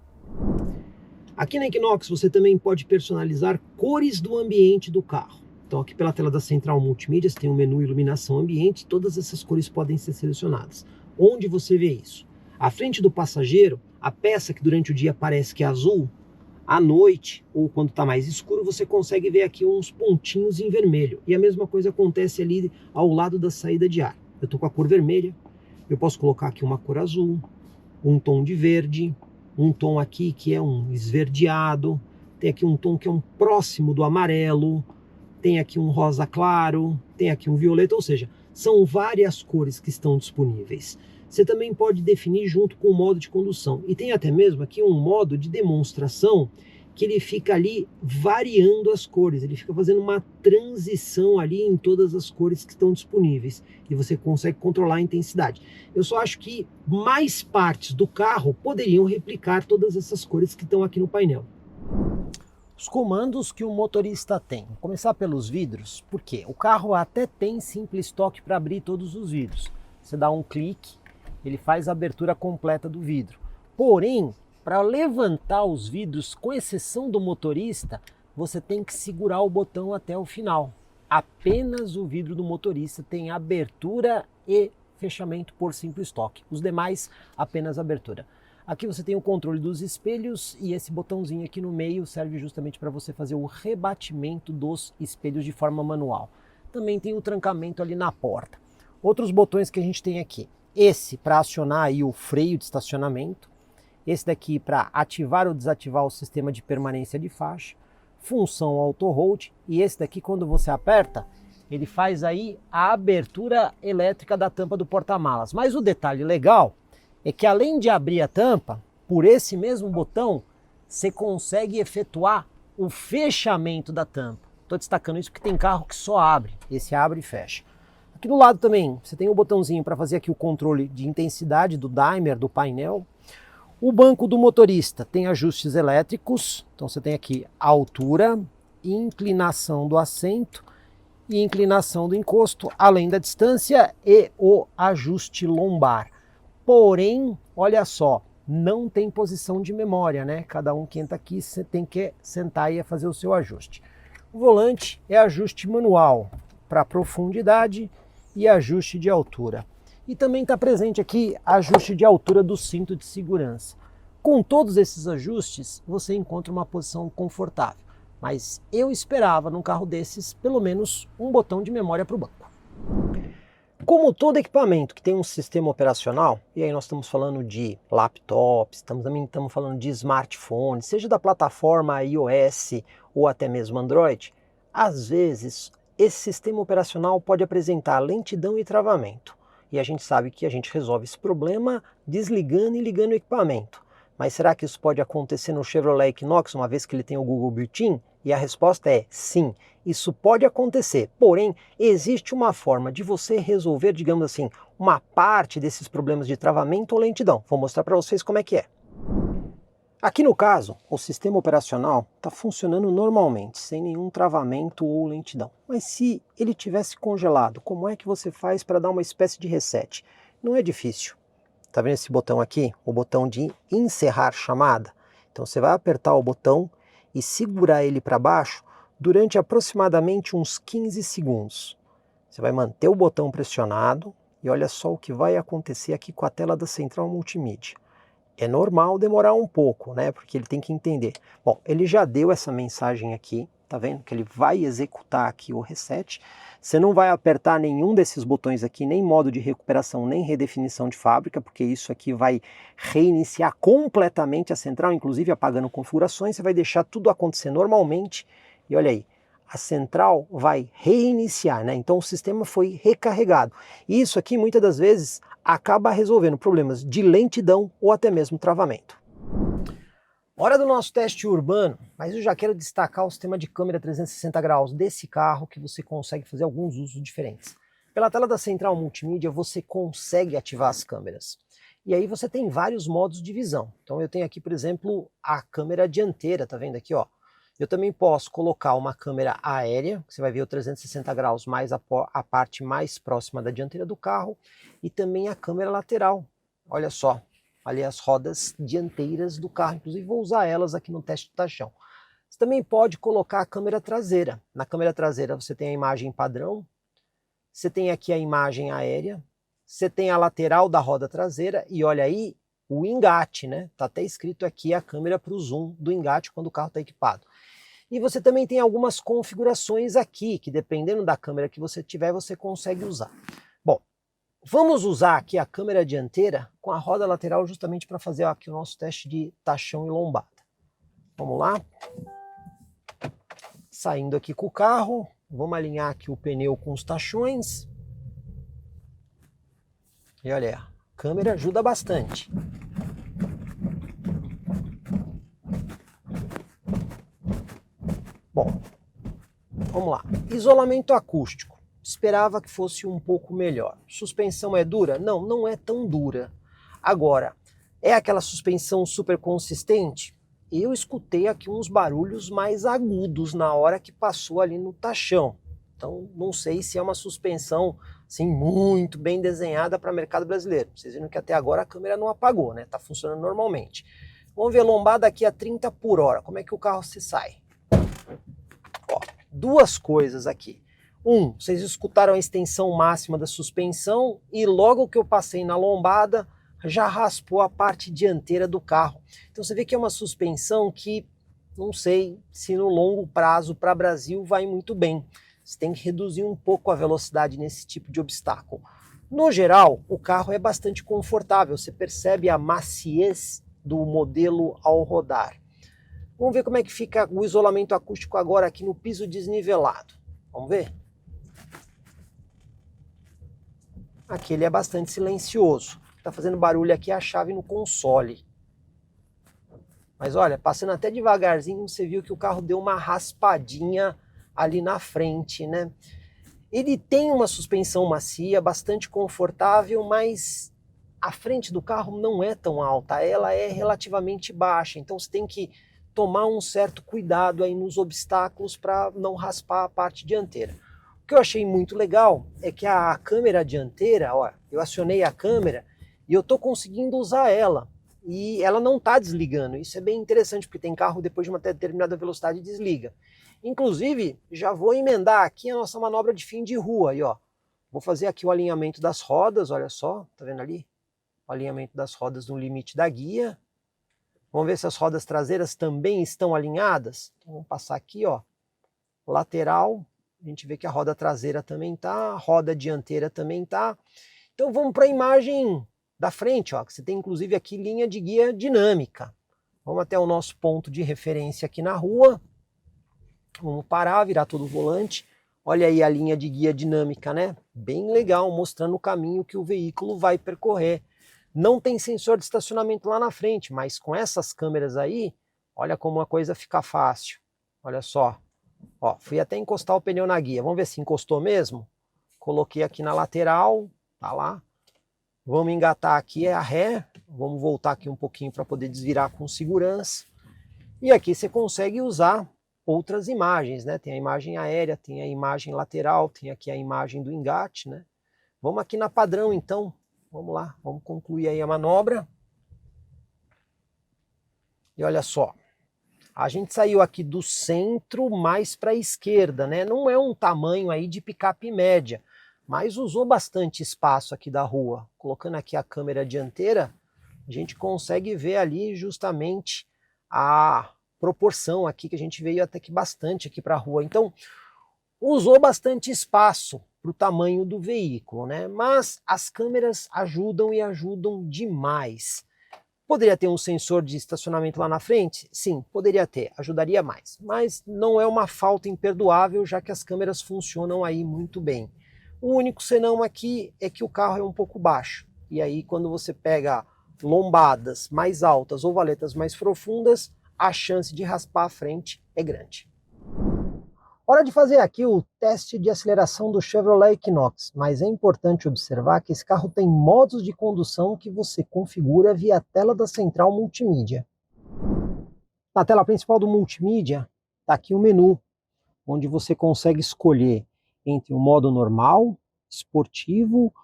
A: Aqui na Equinox você também pode personalizar cores do ambiente do carro. Então aqui pela tela da central multimídia você tem o menu iluminação ambiente, todas essas cores podem ser selecionadas. Onde você vê isso? À frente do passageiro, a peça que durante o dia parece que é azul, à noite ou quando está mais escuro você consegue ver aqui uns pontinhos em vermelho. E a mesma coisa acontece ali ao lado da saída de ar. Eu estou com a cor vermelha, eu posso colocar aqui uma cor azul, um tom de verde, um tom aqui que é um esverdeado, tem aqui um tom que é um próximo do amarelo, tem aqui um rosa claro, tem aqui um violeta, ou seja, são várias cores que estão disponíveis. Você também pode definir junto com o modo de condução. E tem até mesmo aqui um modo de demonstração que ele fica ali variando as cores. Ele fica fazendo uma transição ali em todas as cores que estão disponíveis. E você consegue controlar a intensidade. Eu só acho que mais partes do carro poderiam replicar todas essas cores que estão aqui no painel. Os comandos que o motorista tem. Vou começar pelos vidros, porque o carro até tem Simples Toque para abrir todos os vidros. Você dá um clique, ele faz a abertura completa do vidro. Porém, para levantar os vidros, com exceção do motorista, você tem que segurar o botão até o final. Apenas o vidro do motorista tem abertura e fechamento por Simples Toque. Os demais, apenas abertura. Aqui você tem o controle dos espelhos e esse botãozinho aqui no meio serve justamente para você fazer o rebatimento dos espelhos de forma manual. Também tem o trancamento ali na porta. Outros botões que a gente tem aqui. Esse para acionar aí o freio de estacionamento. Esse daqui para ativar ou desativar o sistema de permanência de faixa. Função auto hold. E esse daqui quando você aperta, ele faz aí a abertura elétrica da tampa do porta-malas. Mas o detalhe legal é que além de abrir a tampa, por esse mesmo botão, você consegue efetuar o fechamento da tampa. Estou destacando isso porque tem carro que só abre, esse abre e fecha. Aqui do lado também, você tem um botãozinho para fazer aqui o controle de intensidade do dimer, do painel. O banco do motorista tem ajustes elétricos, então você tem aqui a altura, inclinação do assento e inclinação do encosto, além da distância e o ajuste lombar. Porém, olha só, não tem posição de memória, né? Cada um que entra aqui, você tem que sentar e fazer o seu ajuste. O volante é ajuste manual para profundidade e ajuste de altura. E também está presente aqui ajuste de altura do cinto de segurança. Com todos esses ajustes, você encontra uma posição confortável. Mas eu esperava num carro desses, pelo menos um botão de memória para o banco. Como todo equipamento que tem um sistema operacional, e aí nós estamos falando de laptops, também estamos falando de smartphones, seja da plataforma iOS ou até mesmo Android, às vezes esse sistema operacional pode apresentar lentidão e travamento. E a gente sabe que a gente resolve esse problema desligando e ligando o equipamento. Mas será que isso pode acontecer no Chevrolet Equinox, uma vez que ele tem o Google Built-in? E a resposta é sim, isso pode acontecer. Porém, existe uma forma de você resolver, digamos assim, uma parte desses problemas de travamento ou lentidão. Vou mostrar para vocês como é que é. Aqui no caso, o sistema operacional está funcionando normalmente, sem nenhum travamento ou lentidão. Mas se ele tivesse congelado, como é que você faz para dar uma espécie de reset? Não é difícil. Está vendo esse botão aqui? O botão de encerrar chamada. Então você vai apertar o botão e segurar ele para baixo durante aproximadamente uns 15 segundos. Você vai manter o botão pressionado e olha só o que vai acontecer aqui com a tela da central multimídia. É normal demorar um pouco, né? Porque ele tem que entender. Bom, ele já deu essa mensagem aqui, tá vendo que ele vai executar aqui o reset. Você não vai apertar nenhum desses botões aqui, nem modo de recuperação, nem redefinição de fábrica, porque isso aqui vai reiniciar completamente a central, inclusive apagando configurações. Você vai deixar tudo acontecer normalmente e olha aí, a central vai reiniciar, né? Então o sistema foi recarregado. E isso aqui muitas das vezes acaba resolvendo problemas de lentidão ou até mesmo travamento. Hora do nosso teste urbano, mas eu já quero destacar o sistema de câmera 360 graus desse carro, que você consegue fazer alguns usos diferentes. Pela tela da central multimídia você consegue ativar as câmeras. E aí você tem vários modos de visão. Então eu tenho aqui, por exemplo, a câmera dianteira, tá vendo aqui, ó? Eu também posso colocar uma câmera aérea, que você vai ver o 360 graus mais a parte mais próxima da dianteira do carro, e também a câmera lateral. Olha só. Ali as rodas dianteiras do carro, inclusive vou usar elas aqui no teste de tachão. Você também pode colocar a câmera traseira. Na câmera traseira você tem a imagem padrão, você tem aqui a imagem aérea, você tem a lateral da roda traseira e olha aí o engate, né? Tá até escrito aqui a câmera para o zoom do engate quando o carro está equipado. E você também tem algumas configurações aqui, que dependendo da câmera que você tiver, você consegue usar. Bom, vamos usar aqui a câmera dianteira com a roda lateral justamente para fazer aqui o nosso teste de tachão e lombada. Vamos lá. Saindo aqui com o carro, vamos alinhar aqui o pneu com os tachões. E olha aí, a câmera ajuda bastante. Bom, vamos lá. Isolamento acústico. Esperava que fosse um pouco melhor. Suspensão é dura? Não, não é tão dura. Agora, é aquela suspensão super consistente? Eu escutei aqui uns barulhos mais agudos na hora que passou ali no tachão. Então, não sei se é uma suspensão assim, muito bem desenhada para o mercado brasileiro. Vocês viram que até agora a câmera não apagou, né? Está funcionando normalmente. Vamos ver lombada aqui a 30 por hora. Como é que o carro se sai? Ó, duas coisas aqui. Vocês escutaram a extensão máxima da suspensão e logo que eu passei na lombada, já raspou a parte dianteira do carro. Então você vê que é uma suspensão que não sei se no longo prazo para o Brasil vai muito bem. Você tem que reduzir um pouco a velocidade nesse tipo de obstáculo. No geral, o carro é bastante confortável, você percebe a maciez do modelo ao rodar. Vamos ver como é que fica o isolamento acústico agora aqui no piso desnivelado. Vamos ver? Aqui ele é bastante silencioso. Está fazendo barulho aqui é a chave no console. Mas olha, passando até devagarzinho, você viu que o carro deu uma raspadinha ali na frente, né? Ele tem uma suspensão macia, bastante confortável, mas a frente do carro não é tão alta, ela é relativamente baixa, então você tem que tomar um certo cuidado aí nos obstáculos para não raspar a parte dianteira. O que eu achei muito legal é que a câmera dianteira, ó, eu acionei a câmera e eu estou conseguindo usar ela. E ela não está desligando. Isso é bem interessante, porque tem carro depois de uma determinada velocidade desliga. Inclusive, já vou emendar aqui a nossa manobra de fim de rua. Aí, ó. Vou fazer aqui o alinhamento das rodas, olha só, tá vendo ali? O alinhamento das rodas no limite da guia. Vamos ver se as rodas traseiras também estão alinhadas. Então, vamos passar aqui, ó, lateral. A gente vê que a roda traseira também tá, a roda dianteira também tá. Então vamos para a imagem da frente, ó, que você tem inclusive aqui linha de guia dinâmica. Vamos até o nosso ponto de referência aqui na rua. Vamos parar, virar todo o volante. Olha aí a linha de guia dinâmica, né? Bem legal, mostrando o caminho que o veículo vai percorrer. Não tem sensor de estacionamento lá na frente, mas com essas câmeras aí, olha como a coisa fica fácil. Olha só. Ó, fui até encostar o pneu na guia. Vamos ver se encostou mesmo? Coloquei aqui na lateral, tá lá. Vamos engatar aqui a ré, vamos voltar aqui um pouquinho para poder desvirar com segurança. E aqui você consegue usar outras imagens, né? Tem a imagem aérea, tem a imagem lateral, tem aqui a imagem do engate, né? Vamos aqui na padrão então, vamos lá, vamos concluir aí a manobra. E olha só, a gente saiu aqui do centro mais para a esquerda, né? Não é um tamanho aí de picape média, mas usou bastante espaço aqui da rua. Colocando aqui a câmera dianteira, a gente consegue ver ali justamente a proporção aqui que a gente veio até que bastante aqui para a rua. Então, usou bastante espaço para o tamanho do veículo, né? Mas as câmeras ajudam e ajudam demais. Poderia ter um sensor de estacionamento lá na frente? Sim, poderia ter, ajudaria mais. Mas não é uma falta imperdoável, já que as câmeras funcionam aí muito bem. O único senão aqui é que o carro é um pouco baixo. E aí, quando você pega lombadas mais altas ou valetas mais profundas, a chance de raspar a frente é grande. Hora de fazer aqui o teste de aceleração do Chevrolet Equinox, mas é importante observar que esse carro tem modos de condução que você configura via a tela da central multimídia. Na tela principal do multimídia está aqui o menu, onde você consegue escolher entre o modo normal, esportivo,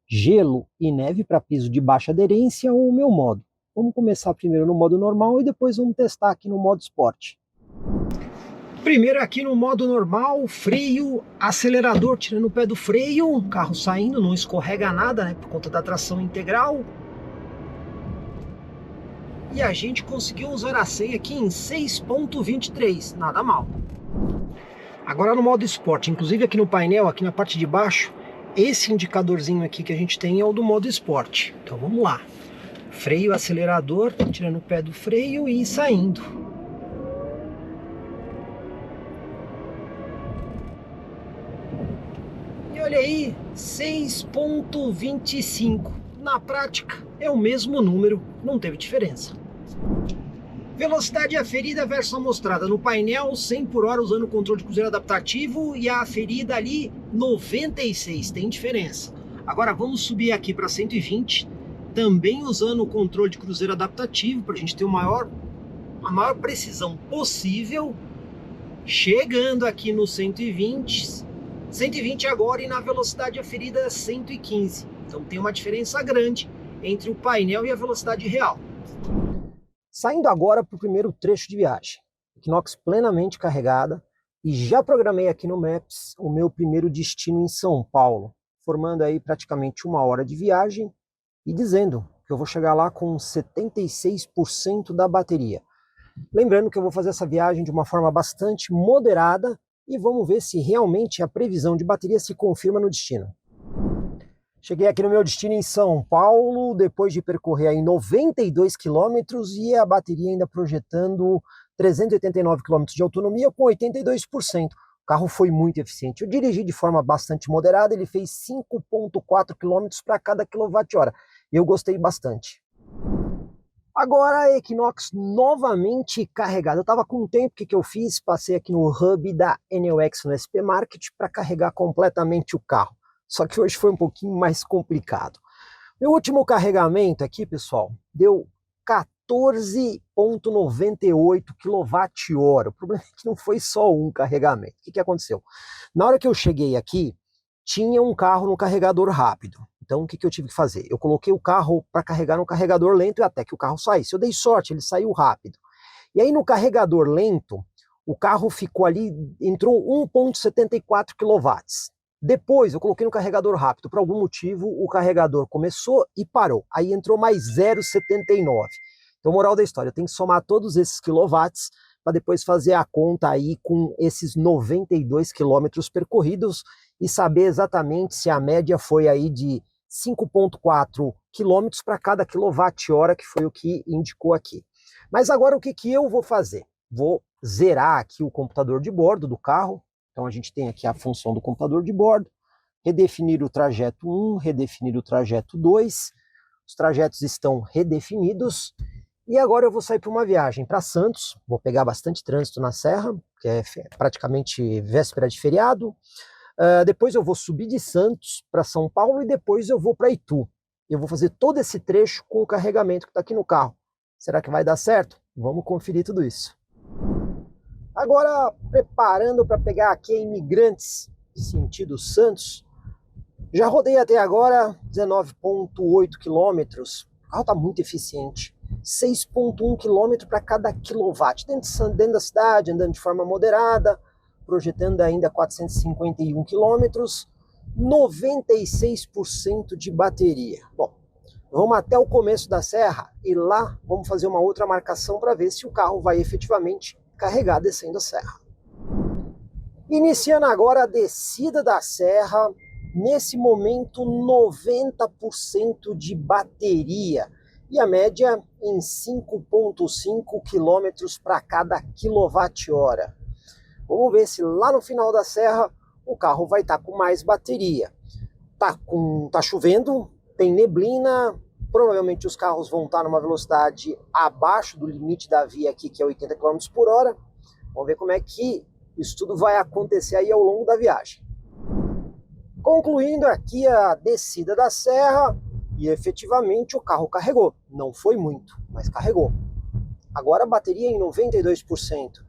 A: gelo e neve para piso de baixa aderência ou o meu modo. Vamos começar primeiro no modo normal e depois vamos testar aqui no modo esporte. Primeiro aqui no modo normal, freio, acelerador tirando o pé do freio, carro saindo, não escorrega nada, né, por conta da tração integral. E a gente conseguiu usar a senha aqui em 6.23, nada mal. Agora no modo esporte, inclusive aqui no painel, aqui na parte de baixo, esse indicadorzinho aqui que a gente tem é o do modo esporte. Então vamos lá. Freio, acelerador, tirando o pé do freio e saindo. E olha aí, 6.25. Na prática é o mesmo número, não teve diferença. Velocidade aferida versus amostrada. No painel, 100 por hora usando o controle de cruzeiro adaptativo e a aferida ali, 96. Tem diferença. Agora vamos subir aqui para 120, também usando o controle de cruzeiro adaptativo para a gente ter a maior precisão possível. Chegando aqui no 120 agora e na velocidade aferida 115. Então tem uma diferença grande entre o painel e a velocidade real. Saindo agora para o primeiro trecho de viagem. Equinox plenamente carregada e já programei aqui no Maps o meu primeiro destino em São Paulo, formando aí praticamente 1 hora de viagem e dizendo que eu vou chegar lá com 76% da bateria. Lembrando que eu vou fazer essa viagem de uma forma bastante moderada e vamos ver se realmente a previsão de bateria se confirma no destino. Cheguei aqui no meu destino em São Paulo, depois de percorrer aí 92 quilômetros e a bateria ainda projetando 389 quilômetros de autonomia com 82%. O carro foi muito eficiente. Eu dirigi de forma bastante moderada, ele fez 5,4 quilômetros para cada quilowatt-hora. Eu gostei bastante. Agora a Equinox novamente carregada. Eu estava com um tempo, o que eu fiz? Passei aqui no hub da Enel X no SP Market para carregar completamente o carro. Só que hoje foi um pouquinho mais complicado. Meu último carregamento aqui, pessoal, deu 14,98 kWh. O problema é que não foi só um carregamento. O que aconteceu? Na hora que eu cheguei aqui, tinha um carro no carregador rápido. Então o que eu tive que fazer? Eu coloquei o carro para carregar no carregador lento e até que o carro saísse. Eu dei sorte, ele saiu rápido. E aí no carregador lento, o carro ficou ali, entrou 1,74 kW. Depois eu coloquei no carregador rápido, por algum motivo o carregador começou e parou, aí entrou mais 0,79. Então moral da história, eu tenho que somar todos esses quilowatts para depois fazer a conta aí com esses 92 quilômetros percorridos e saber exatamente se a média foi aí de 5,4 quilômetros para cada quilowatt-hora, que foi o que indicou aqui. Mas agora o que eu vou fazer? Vou zerar aqui o computador de bordo do carro. Então a gente tem aqui a função do computador de bordo, redefinir o trajeto 1, redefinir o trajeto 2, os trajetos estão redefinidos, e agora eu vou sair para uma viagem para Santos, vou pegar bastante trânsito na serra, que é praticamente véspera de feriado, depois eu vou subir de Santos para São Paulo e depois eu vou para Itu. Eu vou fazer todo esse trecho com o carregamento que está aqui no carro. Será que vai dar certo? Vamos conferir tudo isso. Agora, preparando para pegar aqui a Imigrantes, sentido Santos. Já rodei até agora 19,8 quilômetros. O carro está muito eficiente. 6,1 quilômetro para cada quilowatt. Dentro da cidade, andando de forma moderada, projetando ainda 451 quilômetros, 96% de bateria. Bom, Vamos até o começo da serra e lá vamos fazer uma outra marcação para ver se o carro vai efetivamente carregar descendo a serra. Iniciando agora a descida da serra, nesse momento 90% de bateria e a média em 5,5 km para cada quilowatt-hora. Vamos ver se lá no final da serra o carro vai estar com mais bateria. Tá chovendo, tem neblina, provavelmente os carros vão estar numa velocidade abaixo do limite da via aqui, que é 80 km por hora. Vamos ver como é que isso tudo vai acontecer aí ao longo da viagem. Concluindo aqui a descida da serra, e efetivamente o carro carregou. Não foi muito, mas carregou. Agora a bateria em 92%,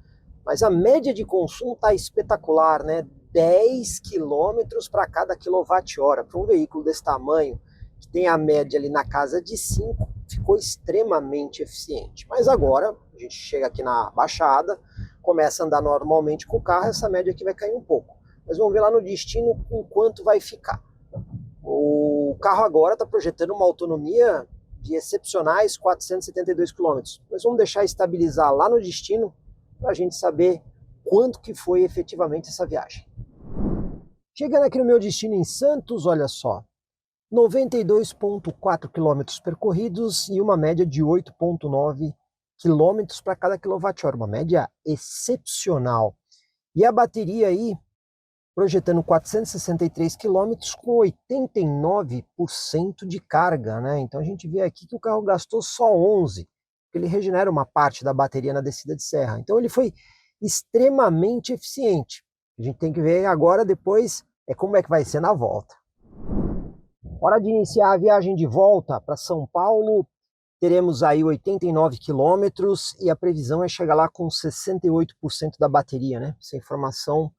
A: mas a média de consumo está espetacular, né? 10 km para cada quilowatt-hora. Para um veículo desse tamanho, que tem a média ali na casa de 5, ficou extremamente eficiente. Mas agora, a gente chega aqui na Baixada, começa a andar normalmente com o carro, essa média aqui vai cair um pouco. Mas vamos ver lá no destino com quanto vai ficar. O carro agora está projetando uma autonomia de excepcionais 472 km. Mas vamos deixar estabilizar lá no destino para a gente saber quanto que foi efetivamente essa viagem. Chegando aqui no meu destino em Santos, olha só, 92,4 km percorridos e uma média de 8,9 km para cada quilowatt-hora, uma média excepcional. E a bateria aí, projetando 463 km com 89% de carga, né? Então a gente vê aqui que o carro gastou só 11, porque ele regenera uma parte da bateria na descida de serra. Então ele foi extremamente eficiente. A gente tem que ver agora, depois, como é que vai ser na volta. Hora de iniciar a viagem de volta para São Paulo. Teremos aí 89 quilômetros e a previsão é chegar lá com 68% da bateria, né? Essa informação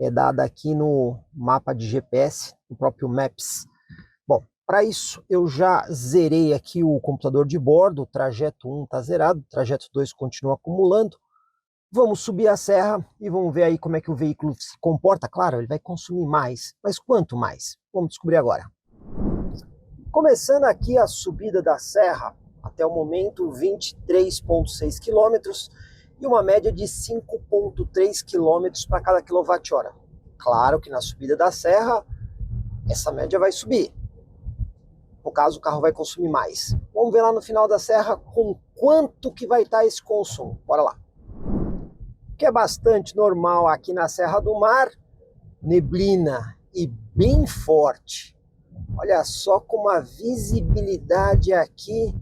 A: é dada aqui no mapa de GPS, no próprio Maps. Bom, para isso eu já zerei aqui o computador de bordo, o trajeto 1 está zerado, o trajeto 2 continua acumulando. Vamos subir a serra e vamos ver aí como é que o veículo se comporta. Claro, ele vai consumir mais, mas quanto mais? Vamos descobrir agora. Começando aqui a subida da serra, até o momento 23,6 km e uma média de 5,3 km para cada quilowatt-hora. Claro que na subida da serra, essa média vai subir. No caso, o carro vai consumir mais. Vamos ver lá no final da serra com quanto que vai estar esse consumo. Bora lá. O que é bastante normal aqui na Serra do Mar, neblina e bem forte. Olha só como a visibilidade aqui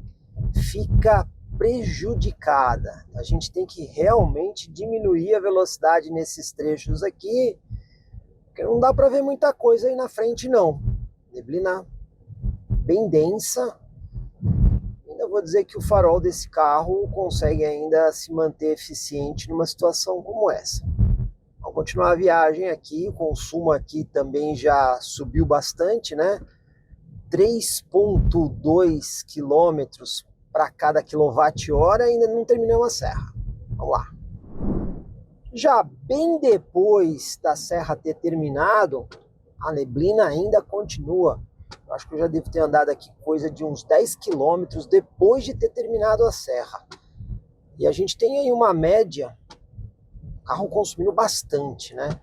A: fica prejudicada. A gente tem que realmente diminuir a velocidade nesses trechos aqui, porque não dá para ver muita coisa aí na frente não. Neblina bem densa. Ainda vou dizer que o farol desse carro consegue ainda se manter eficiente numa situação como essa. Vamos continuar a viagem aqui, o consumo aqui também já subiu bastante, né? 3,2 quilômetros para cada quilowatt-hora, ainda não terminamos a serra. Vamos lá. Já bem depois da serra ter terminado, a neblina ainda continua. Eu acho que eu já devo ter andado aqui coisa de uns 10 quilômetros depois de ter terminado a serra. E a gente tem aí uma média, o carro consumindo bastante, né?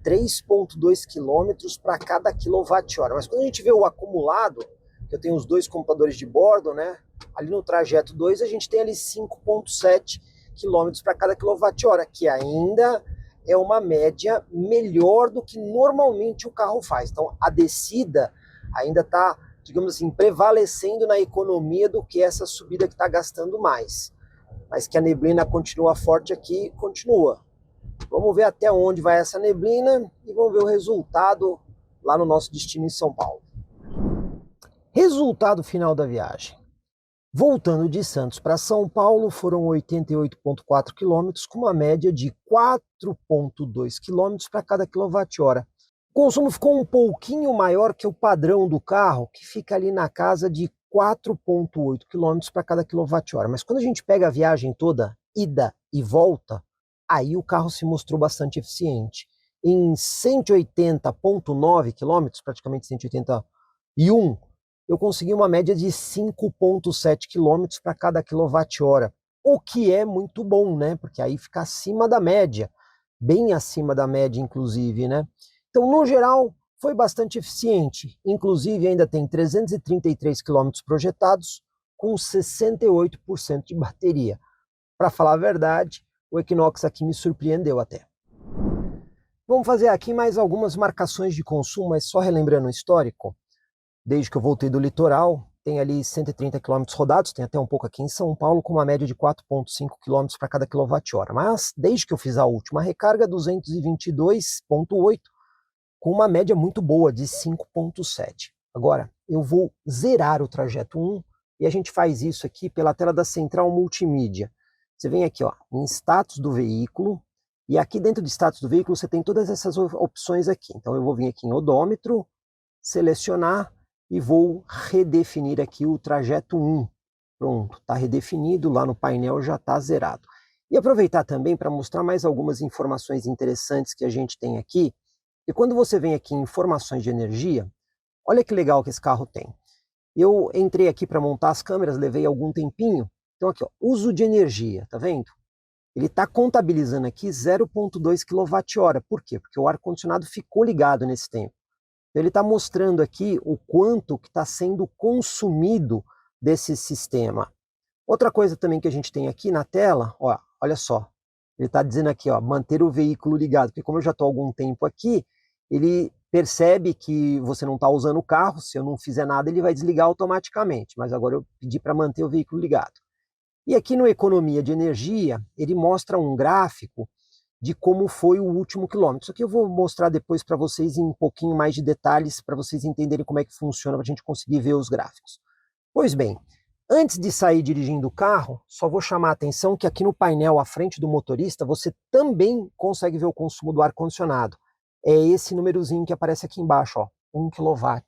A: 3,2 quilômetros para cada quilowatt-hora. Mas quando a gente vê o acumulado, que eu tenho os dois computadores de bordo, né? Ali no trajeto 2 a gente tem ali 5,7 quilômetros para cada quilowatt-hora, que ainda é uma média melhor do que normalmente o carro faz. Então a descida ainda está, digamos assim, prevalecendo na economia do que essa subida que está gastando mais. Mas que a neblina continua forte aqui, continua. Vamos ver até onde vai essa neblina e vamos ver o resultado lá no nosso destino em São Paulo. Resultado final da viagem. Voltando de Santos para São Paulo, foram 88,4 km, com uma média de 4,2 km para cada quilowatt-hora. O consumo ficou um pouquinho maior que o padrão do carro, que fica ali na casa de 4,8 km para cada quilowatt-hora. Mas quando a gente pega a viagem toda, ida e volta, aí o carro se mostrou bastante eficiente. Em 180,9 km, praticamente 181, eu consegui uma média de 5,7 km para cada quilowatt-hora, o que é muito bom, né? Porque aí fica acima da média, bem acima da média, inclusive, né? Então, no geral, foi bastante eficiente. Inclusive, ainda tem 333 km projetados, com 68% de bateria. Para falar a verdade, o Equinox aqui me surpreendeu até. Vamos fazer aqui mais algumas marcações de consumo, mas só relembrando o histórico. Desde que eu voltei do litoral, tem ali 130 km rodados, tem até um pouco aqui em São Paulo, com uma média de 4,5 km para cada quilowatt-hora. Mas, desde que eu fiz a última recarga, 222,8, com uma média muito boa de 5,7. Agora, eu vou zerar o trajeto 1 e a gente faz isso aqui pela tela da central multimídia. Você vem aqui, ó, em status do veículo, e aqui dentro de status do veículo você tem todas essas opções aqui. Então eu vou vir aqui em odômetro, selecionar e vou redefinir aqui o trajeto 1. Pronto, está redefinido, lá no painel já está zerado. E aproveitar também para mostrar mais algumas informações interessantes que a gente tem aqui. E quando você vem aqui em informações de energia, olha que legal que esse carro tem. Eu entrei aqui para montar as câmeras, levei algum tempinho. Então aqui, ó, uso de energia, tá vendo? Ele está contabilizando aqui 0,2 kWh. Por quê? Porque o ar-condicionado ficou ligado nesse tempo. Então, ele está mostrando aqui o quanto que está sendo consumido desse sistema. Outra coisa também que a gente tem aqui na tela, ó, olha só. Ele está dizendo aqui, ó, manter o veículo ligado. Porque como eu já estou há algum tempo aqui, ele percebe que você não está usando o carro. Se eu não fizer nada, ele vai desligar automaticamente. Mas agora eu pedi para manter o veículo ligado. E aqui no Economia de Energia, ele mostra um gráfico de como foi o último quilômetro. Isso aqui eu vou mostrar depois para vocês em um pouquinho mais de detalhes, para vocês entenderem como é que funciona, para a gente conseguir ver os gráficos. Pois bem, antes de sair dirigindo o carro, só vou chamar a atenção que aqui no painel à frente do motorista, você também consegue ver o consumo do ar-condicionado. É esse númerozinho que aparece aqui embaixo, ó, 1 kW.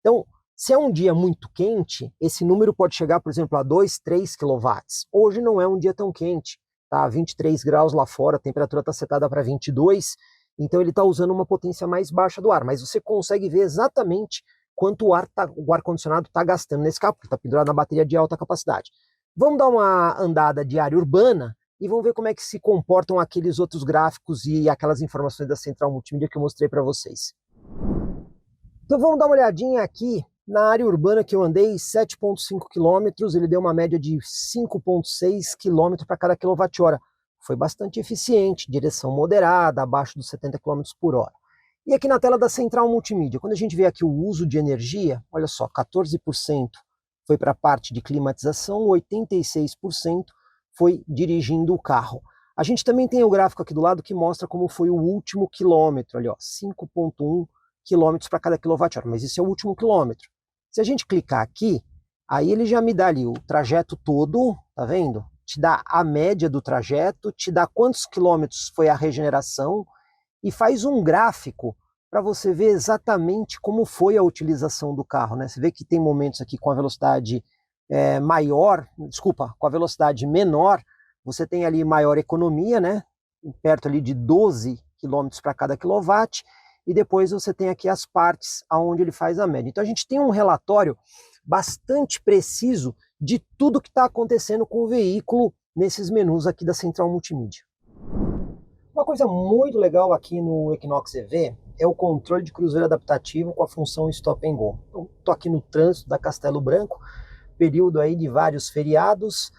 A: Então, se é um dia muito quente, esse número pode chegar, por exemplo, a 2, 3 kW. Hoje não é um dia tão quente, tá 23 graus lá fora, a temperatura está setada para 22, então ele está usando uma potência mais baixa do ar, mas você consegue ver exatamente quanto o ar-condicionado está gastando nesse carro, porque está pendurado na bateria de alta capacidade. Vamos dar uma andada de área urbana e vamos ver como é que se comportam aqueles outros gráficos e aquelas informações da central multimídia que eu mostrei para vocês. Então vamos dar uma olhadinha aqui na área urbana que eu andei, 7,5 km, ele deu uma média de 5,6 km para cada quilowatt-hora. Foi bastante eficiente, direção moderada, abaixo dos 70 km por hora. E aqui na tela da central multimídia, quando a gente vê aqui o uso de energia, olha só, 14% foi para a parte de climatização, 86% foi dirigindo o carro. A gente também tem o gráfico aqui do lado que mostra como foi o último quilômetro, ali ó, 5,1 km para cada quilowatt-hora, mas isso é o último quilômetro. Se a gente clicar aqui, aí ele já me dá ali o trajeto todo, tá vendo? Te dá a média do trajeto, te dá quantos quilômetros foi a regeneração e faz um gráfico para você ver exatamente como foi a utilização do carro, né? Você vê que tem momentos aqui com a velocidade com a velocidade menor, você tem ali maior economia, né? Perto ali de 12 km para cada quilowatt, e depois você tem aqui as partes onde ele faz a média. Então a gente tem um relatório bastante preciso de tudo que está acontecendo com o veículo nesses menus aqui da central multimídia. Uma coisa muito legal aqui no Equinox EV é o controle de cruzeiro adaptativo com a função Stop and Go. Estou aqui no trânsito da Castelo Branco, período aí de vários feriados,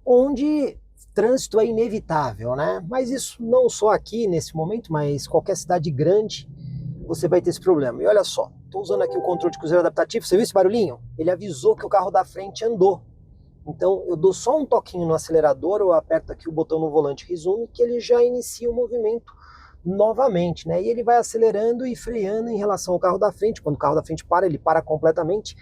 A: onde trânsito é inevitável, né? Mas isso não só aqui nesse momento, mas qualquer cidade grande você vai ter esse problema. E olha só, estou usando aqui o controle de cruzeiro adaptativo, você viu esse barulhinho? Ele avisou que o carro da frente andou. Então eu dou só um toquinho no acelerador, eu aperto aqui o botão no volante resume, que ele já inicia o movimento novamente, né? E ele vai acelerando e freando em relação ao carro da frente. Quando o carro da frente para, ele para completamente.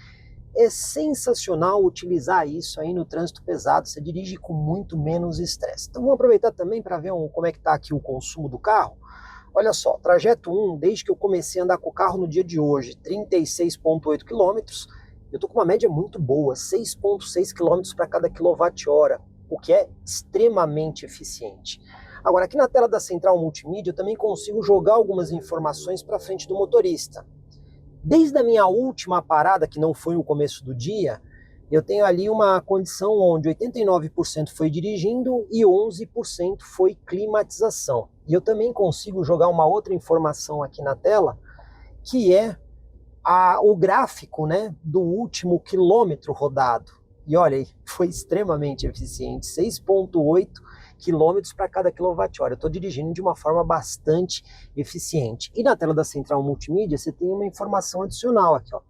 A: É sensacional utilizar isso aí no trânsito pesado, você dirige com muito menos estresse. Então vamos aproveitar também para ver como é que está aqui o consumo do carro. Olha só, trajeto 1, desde que eu comecei a andar com o carro no dia de hoje, 36,8 km, eu estou com uma média muito boa, 6,6 km para cada quilowatt-hora, o que é extremamente eficiente. Agora, aqui na tela da central multimídia, eu também consigo jogar algumas informações para frente do motorista. Desde a minha última parada, que não foi o começo do dia, eu tenho ali uma condição onde 89% foi dirigindo e 11% foi climatização. E eu também consigo jogar uma outra informação aqui na tela, que é o gráfico, né, do último quilômetro rodado. E olha aí, foi extremamente eficiente, 6,8 quilômetros para cada quilowatt-hora. Eu estou dirigindo de uma forma bastante eficiente. E na tela da central multimídia você tem uma informação adicional aqui, ó.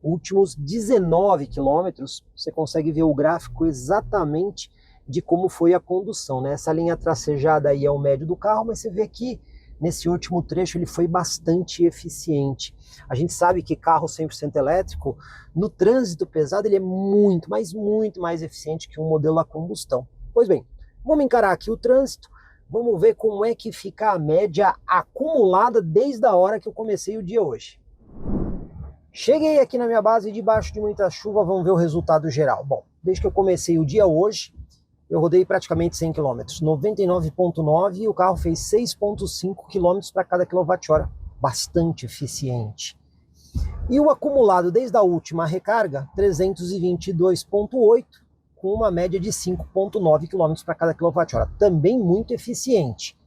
A: Últimos 19 quilômetros, você consegue ver o gráfico exatamente de como foi a condução, né? Essa linha tracejada aí é o médio do carro, mas você vê que nesse último trecho ele foi bastante eficiente. A gente sabe que carro 100% elétrico, no trânsito pesado, ele é muito, mas muito mais eficiente que um modelo a combustão. Pois bem, vamos encarar aqui o trânsito, vamos ver como é que fica a média acumulada desde a hora que eu comecei o dia hoje. Cheguei aqui na minha base debaixo de muita chuva, vamos ver o resultado geral. Bom, desde que eu comecei o dia hoje, eu rodei praticamente 100 km, 99,9 e o carro fez 6,5 km para cada quilowatt-hora, bastante eficiente. E o acumulado desde a última recarga, 322,8, com uma média de 5,9 km para cada quilowatt-hora, também muito eficiente.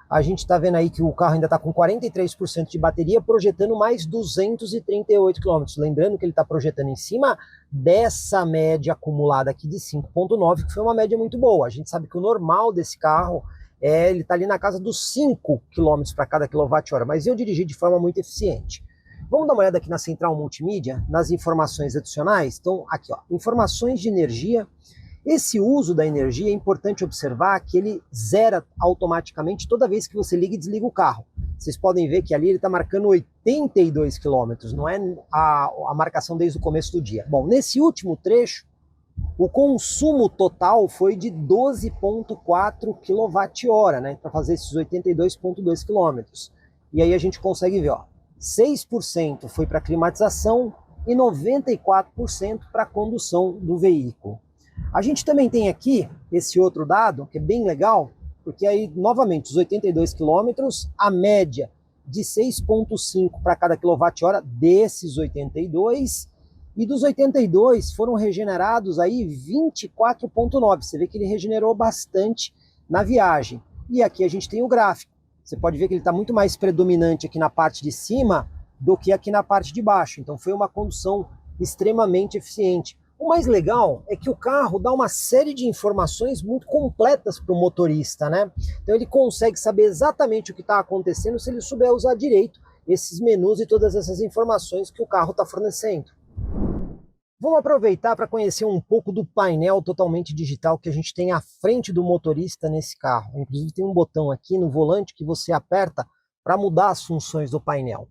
A: A gente está vendo aí que o carro ainda está com 43% de bateria, projetando mais 238 km. Lembrando que ele está projetando em cima dessa média acumulada aqui de 5,9, que foi uma média muito boa. A gente sabe que o normal desse carro ele está ali na casa dos 5 km para cada quilowatt-hora, mas eu dirigi de forma muito eficiente. Vamos dar uma olhada aqui na central multimídia, nas informações adicionais. Então, aqui, ó, informações de energia. Esse uso da energia é importante observar que ele zera automaticamente toda vez que você liga e desliga o carro. Vocês podem ver que ali ele está marcando 82 km, não é a marcação desde o começo do dia. Bom, nesse último trecho, o consumo total foi de 12,4 kWh, né, para fazer esses 82,2 km. E aí a gente consegue ver, ó, 6% foi para climatização e 94% para a condução do veículo. A gente também tem aqui esse outro dado, que é bem legal, porque aí, novamente, os 82 quilômetros, a média de 6,5 para cada quilowatt-hora desses 82, e dos 82 foram regenerados aí 24,9. Você vê que ele regenerou bastante na viagem. E aqui a gente tem o gráfico. Você pode ver que ele está muito mais predominante aqui na parte de cima do que aqui na parte de baixo. Então foi uma condução extremamente eficiente. O mais legal é que o carro dá uma série de informações muito completas para o motorista, né? Então ele consegue saber exatamente o que está acontecendo se ele souber usar direito esses menus e todas essas informações que o carro está fornecendo. Vamos aproveitar para conhecer um pouco do painel totalmente digital que a gente tem à frente do motorista nesse carro. Inclusive tem um botão aqui no volante que você aperta para mudar as funções do painel.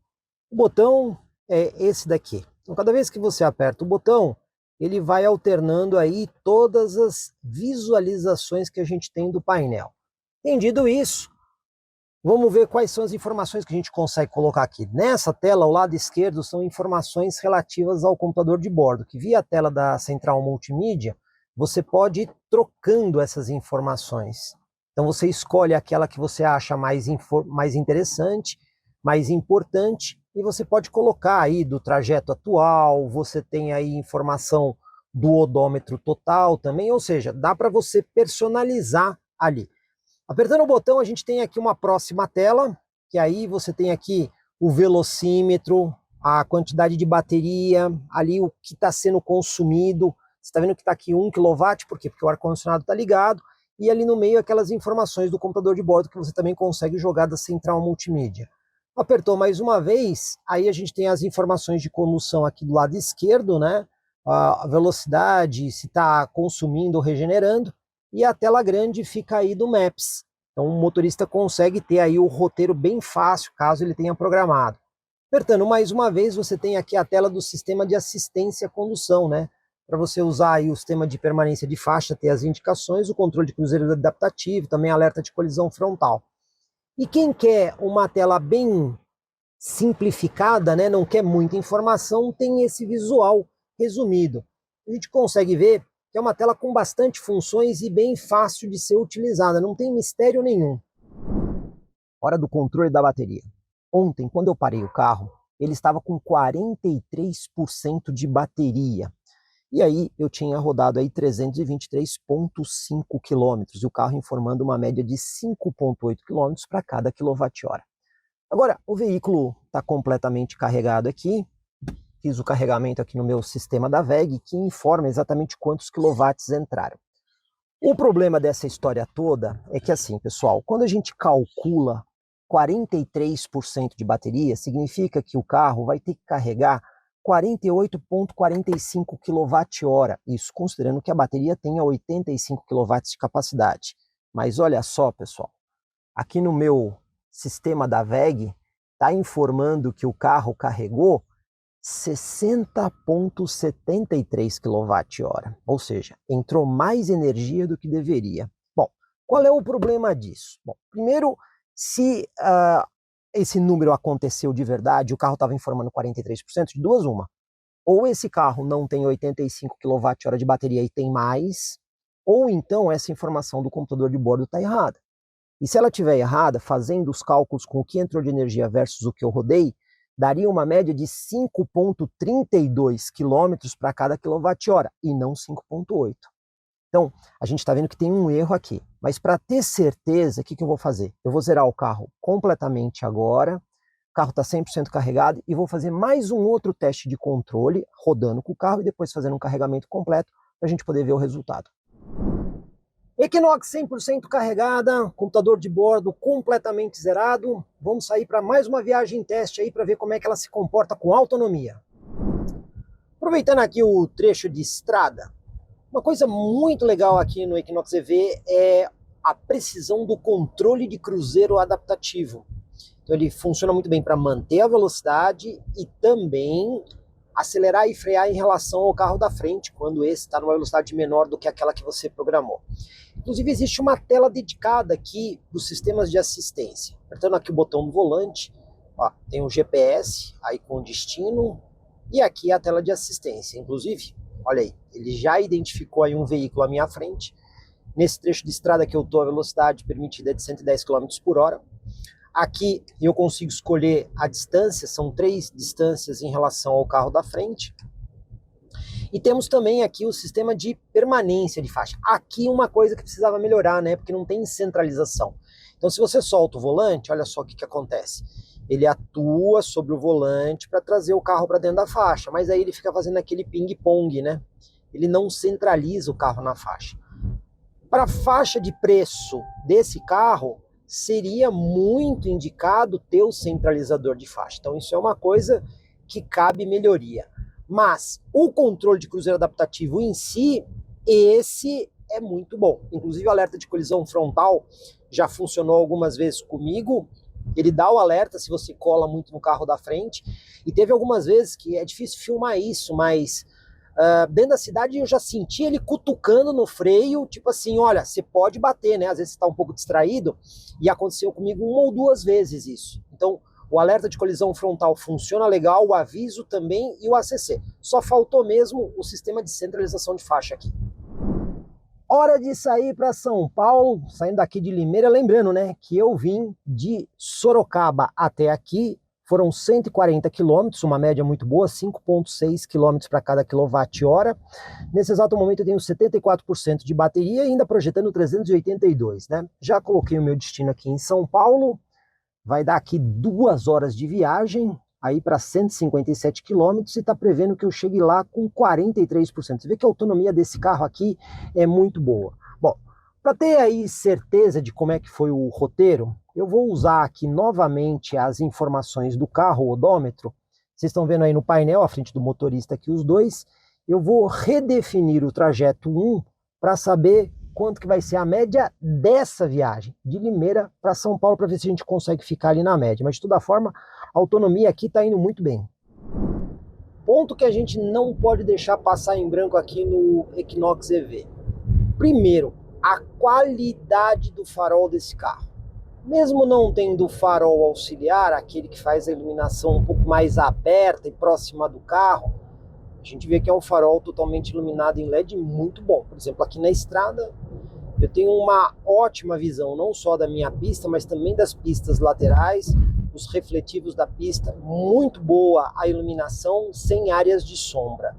A: O botão é esse daqui. Então cada vez que você aperta o botão, ele vai alternando aí todas as visualizações que a gente tem do painel. Entendido isso, vamos ver quais são as informações que a gente consegue colocar aqui. Nessa tela, ao lado esquerdo, são informações relativas ao computador de bordo, que via a tela da central multimídia, você pode ir trocando essas informações. Então você escolhe aquela que você acha mais interessante, mais importante, e você pode colocar aí do trajeto atual, você tem aí informação do odômetro total também, ou seja, dá para você personalizar ali. Apertando o botão, a gente tem aqui uma próxima tela, que aí você tem aqui o velocímetro, a quantidade de bateria, ali o que está sendo consumido. Você está vendo que está aqui 1 kW, por quê? Porque o ar-condicionado está ligado, e ali no meio aquelas informações do computador de bordo que você também consegue jogar da central multimídia. Apertou mais uma vez, aí a gente tem as informações de condução aqui do lado esquerdo, né? A velocidade, se está consumindo ou regenerando, e a tela grande fica aí do Maps. Então o motorista consegue ter aí o roteiro bem fácil, caso ele tenha programado. Apertando mais uma vez, você tem aqui a tela do sistema de assistência à condução, né? Para você usar aí o sistema de permanência de faixa, ter as indicações, o controle de cruzeiro adaptativo, também alerta de colisão frontal. E quem quer uma tela bem simplificada, né, não quer muita informação, tem esse visual resumido. A gente consegue ver que é uma tela com bastante funções e bem fácil de ser utilizada, não tem mistério nenhum. Hora do controle da bateria. Ontem, quando eu parei o carro, ele estava com 43% de bateria. E aí eu tinha rodado aí 323,5 quilômetros, e o carro informando uma média de 5,8 quilômetros para cada quilowatt-hora. Agora, o veículo está completamente carregado aqui. Fiz o carregamento aqui no meu sistema da WEG, que informa exatamente quantos quilowatts entraram. O problema dessa história toda é que assim, pessoal, quando a gente calcula 43% de bateria, significa que o carro vai ter que carregar 48,45 kWh, isso considerando que a bateria tenha 85 kW de capacidade. Mas olha só, pessoal, aqui no meu sistema da WEG está informando que o carro carregou 60,73 kWh, ou seja, entrou mais energia do que deveria. Bom, qual é o problema disso? Bom, primeiro, se esse número aconteceu de verdade, o carro estava informando 43%, de duas uma. Ou esse carro não tem 85 kWh de bateria e tem mais, ou então essa informação do computador de bordo está errada. E se ela estiver errada, fazendo os cálculos com o que entrou de energia versus o que eu rodei, daria uma média de 5,32 km para cada quilowatt-hora, e não 5,8. Então, a gente está vendo que tem um erro aqui. Mas para ter certeza, o que eu vou fazer? Eu vou zerar o carro completamente agora, o carro está 100% carregado, e vou fazer mais um outro teste de controle, rodando com o carro, e depois fazendo um carregamento completo, para a gente poder ver o resultado. Equinox 100% carregada, computador de bordo completamente zerado. Vamos sair para mais uma viagem teste aí para ver como é que ela se comporta com autonomia. Aproveitando aqui o trecho de estrada, uma coisa muito legal aqui no Equinox EV é a precisão do controle de cruzeiro adaptativo. Então ele funciona muito bem para manter a velocidade e também acelerar e frear em relação ao carro da frente, quando esse está numa velocidade menor do que aquela que você programou. Inclusive existe uma tela dedicada aqui para os sistemas de assistência. Apertando aqui o botão do volante, ó, tem o GPS aí com o destino, e aqui a tela de assistência. Inclusive, olha aí, ele já identificou aí um veículo à minha frente. Nesse trecho de estrada que eu estou, a velocidade permitida é de 110 km por hora. Aqui eu consigo escolher a distância, são 3 distâncias em relação ao carro da frente. E temos também aqui o sistema de permanência de faixa. Aqui uma coisa que precisava melhorar, né? Porque não tem centralização. Então se você solta o volante, olha só o que acontece. Ele atua sobre o volante para trazer o carro para dentro da faixa, mas aí ele fica fazendo aquele ping-pong, né? Ele não centraliza o carro na faixa. Para a faixa de preço desse carro, seria muito indicado ter o centralizador de faixa. Então isso é uma coisa que cabe melhoria. Mas o controle de cruzeiro adaptativo em si, esse é muito bom. Inclusive o alerta de colisão frontal já funcionou algumas vezes comigo. Ele dá o alerta se você cola muito no carro da frente. E teve algumas vezes que é difícil filmar isso, mas dentro da cidade eu já senti ele cutucando no freio, tipo assim, olha, você pode bater, né? Às vezes você está um pouco distraído, e aconteceu comigo 1 ou 2 vezes isso. Então, o alerta de colisão frontal funciona legal, o aviso também e o ACC. Só faltou mesmo o sistema de centralização de faixa aqui. Hora de sair para São Paulo, saindo daqui de Limeira, lembrando, né, que eu vim de Sorocaba até aqui, foram 140 quilômetros, uma média muito boa, 5,6 quilômetros para cada quilowatt-hora. Nesse exato momento eu tenho 74% de bateria e ainda projetando 382, né? Já coloquei o meu destino aqui em São Paulo, vai dar aqui 2 horas de viagem, aí para 157 quilômetros, e está prevendo que eu chegue lá com 43%. Você vê que a autonomia desse carro aqui é muito boa. Bom, para ter aí certeza de como é que foi o roteiro, eu vou usar aqui novamente as informações do carro odômetro. Vocês estão vendo aí no painel, à frente do motorista aqui os dois. Eu vou redefinir o trajeto 1 para saber quanto que vai ser a média dessa viagem, de Limeira para São Paulo, para ver se a gente consegue ficar ali na média. Mas de toda forma, a autonomia aqui está indo muito bem. Ponto que a gente não pode deixar passar em branco aqui no Equinox EV. Primeiro, a qualidade do farol desse carro. Mesmo não tendo farol auxiliar, aquele que faz a iluminação um pouco mais aberta e próxima do carro, a gente vê que é um farol totalmente iluminado em LED muito bom. Por exemplo, aqui na estrada eu tenho uma ótima visão, não só da minha pista, mas também das pistas laterais. O os refletivos da pista, muito boa a iluminação, sem áreas de sombra.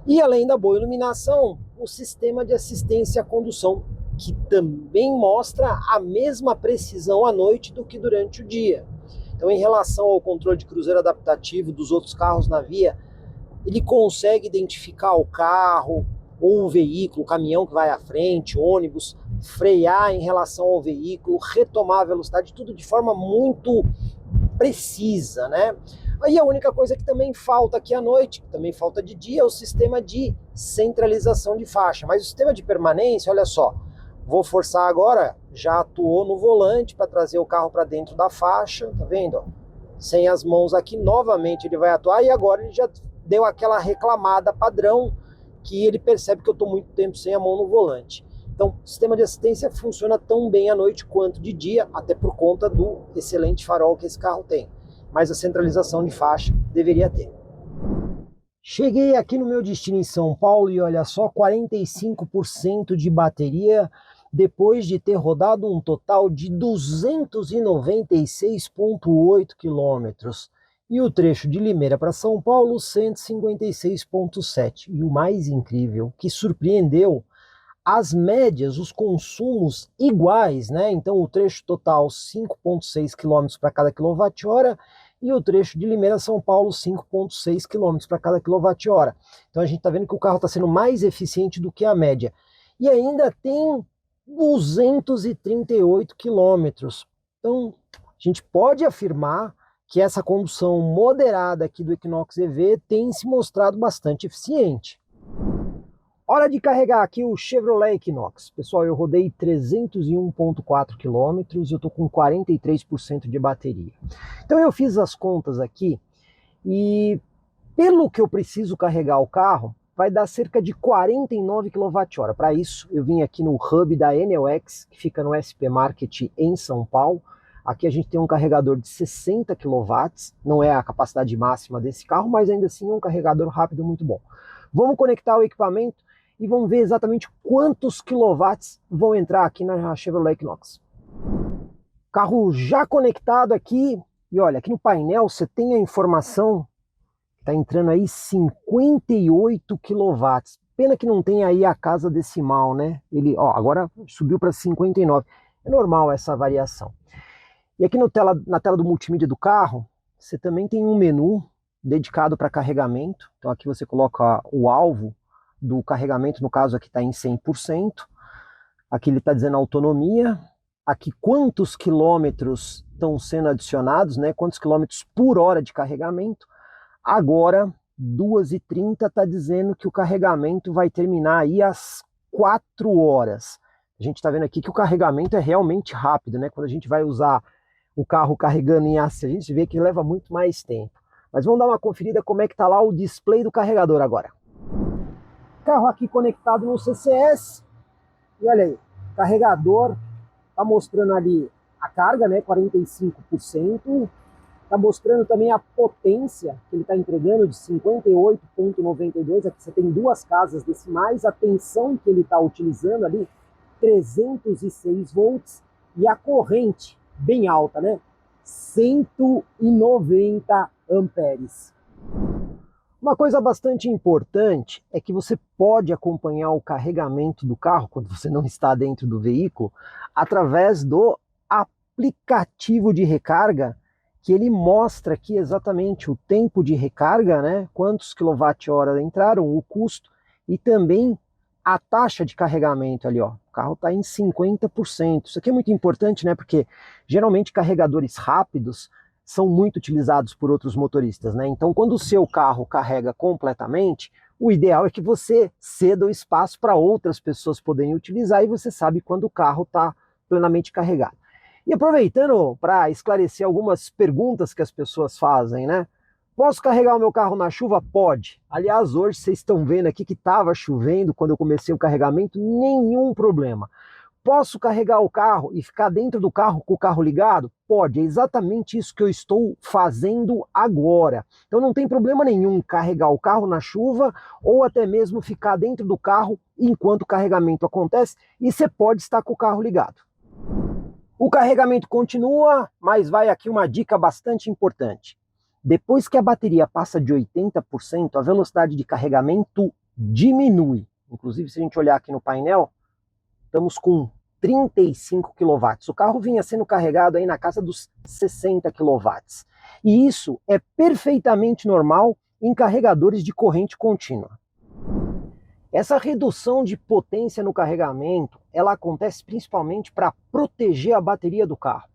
A: E além da boa iluminação, o sistema de assistência à condução, que também mostra a mesma precisão à noite do que durante o dia. Então, em relação ao controle de cruzeiro adaptativo dos outros carros na via, ele consegue identificar o carro ou o veículo, o caminhão que vai à frente, ônibus, frear em relação ao veículo, retomar a velocidade, tudo de forma muito precisa, né? Aí a única coisa que também falta aqui à noite, que também falta de dia, é o sistema de centralização de faixa. Mas o sistema de permanência, olha só, vou forçar agora, já atuou no volante para trazer o carro para dentro da faixa, tá vendo? Sem as mãos aqui, novamente ele vai atuar e agora ele já deu aquela reclamada padrão que ele percebe que eu estou muito tempo sem a mão no volante. Então, o sistema de assistência funciona tão bem à noite quanto de dia, até por conta do excelente farol que esse carro tem. Mas a centralização de faixa deveria ter. Cheguei aqui no meu destino em São Paulo e olha só, 45% de bateria depois de ter rodado um total de 296,8 quilômetros. E o trecho de Limeira para São Paulo, 156,7. E o mais incrível, que surpreendeu, as médias, os consumos iguais, né? Então o trecho total 5,6 km para cada quilowatt-hora e o trecho de Limeira a São Paulo 5,6 km para cada quilowatt-hora. Então a gente está vendo que o carro está sendo mais eficiente do que a média. E ainda tem 238 quilômetros. Então a gente pode afirmar que essa condução moderada aqui do Equinox EV tem se mostrado bastante eficiente. Hora de carregar aqui o Chevrolet Equinox. Pessoal, eu rodei 301,4 km, eu estou com 43% de bateria. Então eu fiz as contas aqui e pelo que eu preciso carregar o carro, vai dar cerca de 49 kWh. Para isso, eu vim aqui no hub da Enel-X, que fica no SP Market em São Paulo. Aqui a gente tem um carregador de 60 kW, não é a capacidade máxima desse carro, mas ainda assim é um carregador rápido muito bom. Vamos conectar o equipamento e vamos ver exatamente quantos quilowatts vão entrar aqui na Chevrolet Equinox. Carro já conectado aqui, e olha, aqui no painel você tem a informação, está entrando aí 58 quilowatts. Pena que não tem aí a casa decimal, né? Ele, ó, agora subiu para 59. É normal essa variação. E aqui na tela do multimídia do carro, você também tem um menu dedicado para carregamento. Então aqui você coloca o alvo do carregamento, no caso aqui está em 100%. Aqui ele está dizendo autonomia. Aqui quantos quilômetros estão sendo adicionados, né? Quantos quilômetros por hora de carregamento. Agora, 2h30 está dizendo que o carregamento vai terminar aí às 4 horas. A gente está vendo aqui que o carregamento é realmente rápido, né? Quando a gente vai usar o carro carregando em AC, a gente vê que leva muito mais tempo. Mas vamos dar uma conferida como é que está lá o display do carregador agora. Carro aqui conectado no CCS. E olha aí, carregador está mostrando ali a carga, né? 45%. Está mostrando também a potência que ele está entregando de 58,92. Aqui você tem duas casas decimais. A tensão que ele está utilizando ali, 306 volts. E a corrente, bem alta, né? 190 amperes. Uma coisa bastante importante é que você pode acompanhar o carregamento do carro, quando você não está dentro do veículo, através do aplicativo de recarga, que ele mostra aqui exatamente o tempo de recarga, né? Quantos quilowatt-hora entraram, o custo e também a taxa de carregamento ali, ó. O carro está em 50%. Isso aqui é muito importante, né? Porque geralmente carregadores rápidos são muito utilizados por outros motoristas, né? Então, quando o seu carro carrega completamente, o ideal é que você ceda o espaço para outras pessoas poderem utilizar e você sabe quando o carro está plenamente carregado. E aproveitando para esclarecer algumas perguntas que as pessoas fazem, né? Posso carregar o meu carro na chuva? Pode. Aliás, hoje vocês estão vendo aqui que estava chovendo quando eu comecei o carregamento, nenhum problema. Posso carregar o carro e ficar dentro do carro com o carro ligado? Pode, é exatamente isso que eu estou fazendo agora. Então não tem problema nenhum carregar o carro na chuva ou até mesmo ficar dentro do carro enquanto o carregamento acontece e você pode estar com o carro ligado. O carregamento continua, mas vai aqui uma dica bastante importante. Depois que a bateria passa de 80%, a velocidade de carregamento diminui. Inclusive, se a gente olhar aqui no painel, estamos com 35 kW. O carro vinha sendo carregado aí na casa dos 60 kW. E isso é perfeitamente normal em carregadores de corrente contínua. Essa redução de potência no carregamento, ela acontece principalmente para proteger a bateria do carro.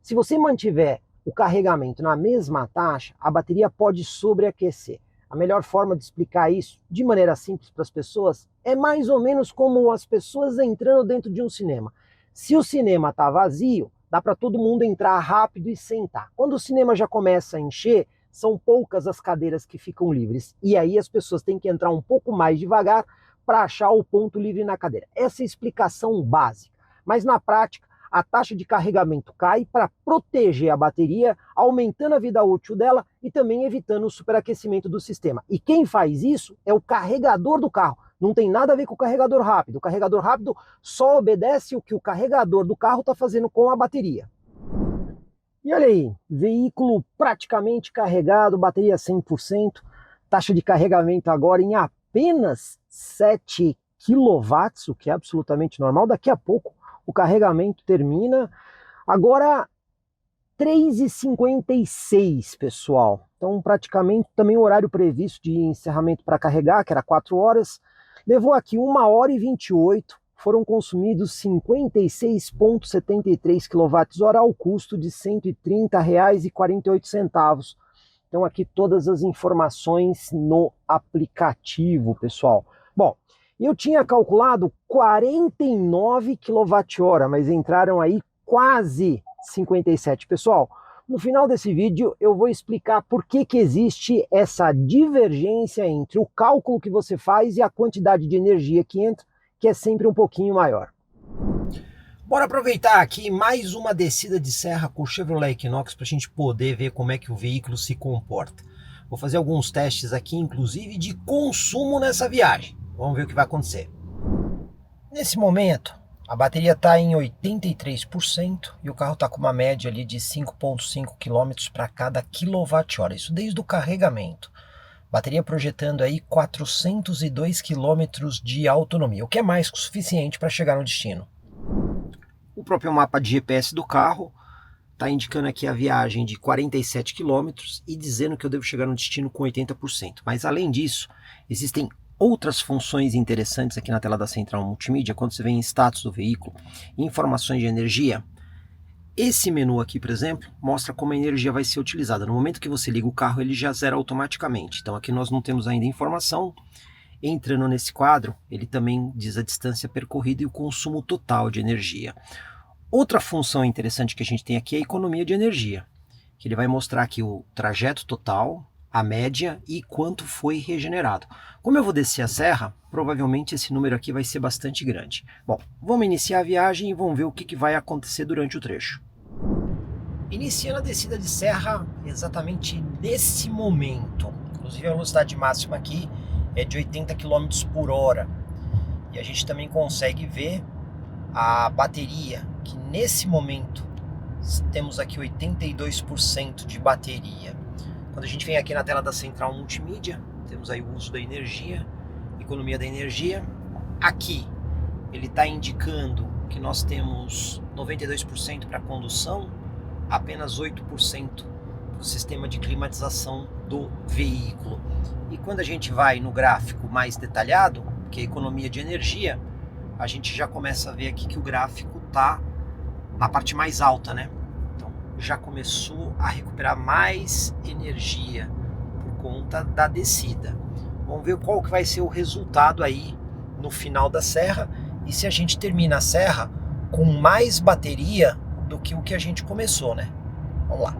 A: Se você mantiver o carregamento na mesma taxa, a bateria pode sobreaquecer. A melhor forma de explicar isso, de maneira simples para as pessoas, é mais ou menos como as pessoas entrando dentro de um cinema. Se o cinema está vazio, dá para todo mundo entrar rápido e sentar. Quando o cinema já começa a encher, são poucas as cadeiras que ficam livres. E aí as pessoas têm que entrar um pouco mais devagar para achar o ponto livre na cadeira. Essa é a explicação básica. Mas na prática, a taxa de carregamento cai para proteger a bateria, aumentando a vida útil dela e também evitando o superaquecimento do sistema. E quem faz isso é o carregador do carro. Não tem nada a ver com o carregador rápido. O carregador rápido só obedece o que o carregador do carro está fazendo com a bateria. E olha aí, veículo praticamente carregado, bateria 100%, taxa de carregamento agora em apenas 7 kW, o que é absolutamente normal. Daqui a pouco o carregamento termina. Agora 3h56, pessoal. Então praticamente também o horário previsto de encerramento para carregar, que era 4 horas, levou aqui 1h28. Foram consumidos 56,73 kWh ao custo de R$ 130,48. Então aqui todas as informações no aplicativo, pessoal. Bom, eu tinha calculado 49 kWh, mas entraram aí quase 57. Pessoal, no final desse vídeo eu vou explicar por que existe essa divergência entre o cálculo que você faz e a quantidade de energia que entra, que é sempre um pouquinho maior. Bora aproveitar aqui mais uma descida de serra com o Chevrolet Equinox para a gente poder ver como é que o veículo se comporta. Vou fazer alguns testes aqui, inclusive de consumo nessa viagem. Vamos ver o que vai acontecer. Nesse momento, a bateria está em 83% e o carro está com uma média ali de 5,5 km para cada kWh. Isso desde o carregamento. Bateria projetando aí 402 km de autonomia, o que é mais que o suficiente para chegar no destino. O próprio mapa de GPS do carro está indicando aqui a viagem de 47 km e dizendo que eu devo chegar no destino com 80%. Mas além disso, existem outras funções interessantes aqui na tela da central multimídia. Quando você vem em status do veículo, informações de energia, esse menu aqui, por exemplo, mostra como a energia vai ser utilizada. No momento que você liga o carro, ele já zera automaticamente. Então aqui nós não temos ainda informação. Entrando nesse quadro, ele também diz a distância percorrida e o consumo total de energia. Outra função interessante que a gente tem aqui é a economia de energia, que ele vai mostrar aqui o trajeto total, a média e quanto foi regenerado. Como eu vou descer a serra, provavelmente esse número aqui vai ser bastante grande. Bom, vamos iniciar a viagem e vamos ver o que vai acontecer durante o trecho. Iniciando a descida de serra exatamente nesse momento. Inclusive a velocidade máxima aqui é de 80 km por hora. E a gente também consegue ver a bateria, que nesse momento temos aqui 82% de bateria. Quando a gente vem aqui na tela da central multimídia, temos aí o uso da energia, economia da energia. Aqui ele está indicando que nós temos 92% para condução, apenas 8% para o sistema de climatização do veículo. E quando a gente vai no gráfico mais detalhado, que é a economia de energia, a gente já começa a ver aqui que o gráfico está na parte mais alta, né? Então já começou a recuperar mais energia por conta da descida. Vamos ver qual que vai ser o resultado aí no final da serra e se a gente termina a serra com mais bateria do que o que a gente começou, né? Vamos lá.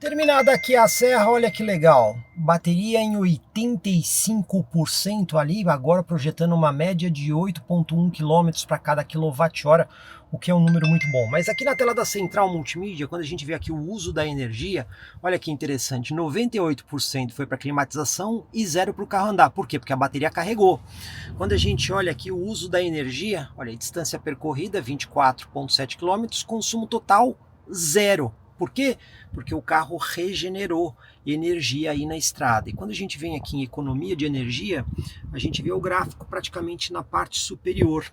A: Terminada aqui a serra, olha que legal. Bateria em 85% ali, agora projetando uma média de 8,1 km para cada quilowatt-hora, o que é um número muito bom. Mas aqui na tela da central multimídia, quando a gente vê aqui o uso da energia, olha que interessante, 98% foi para climatização e 0 para o carro andar. Por quê? Porque a bateria carregou. Quando a gente olha aqui o uso da energia, olha, distância percorrida 24,7 km, consumo total 0. Por quê? Porque o carro regenerou energia aí na estrada. E quando a gente vem aqui em economia de energia, a gente vê o gráfico praticamente na parte superior.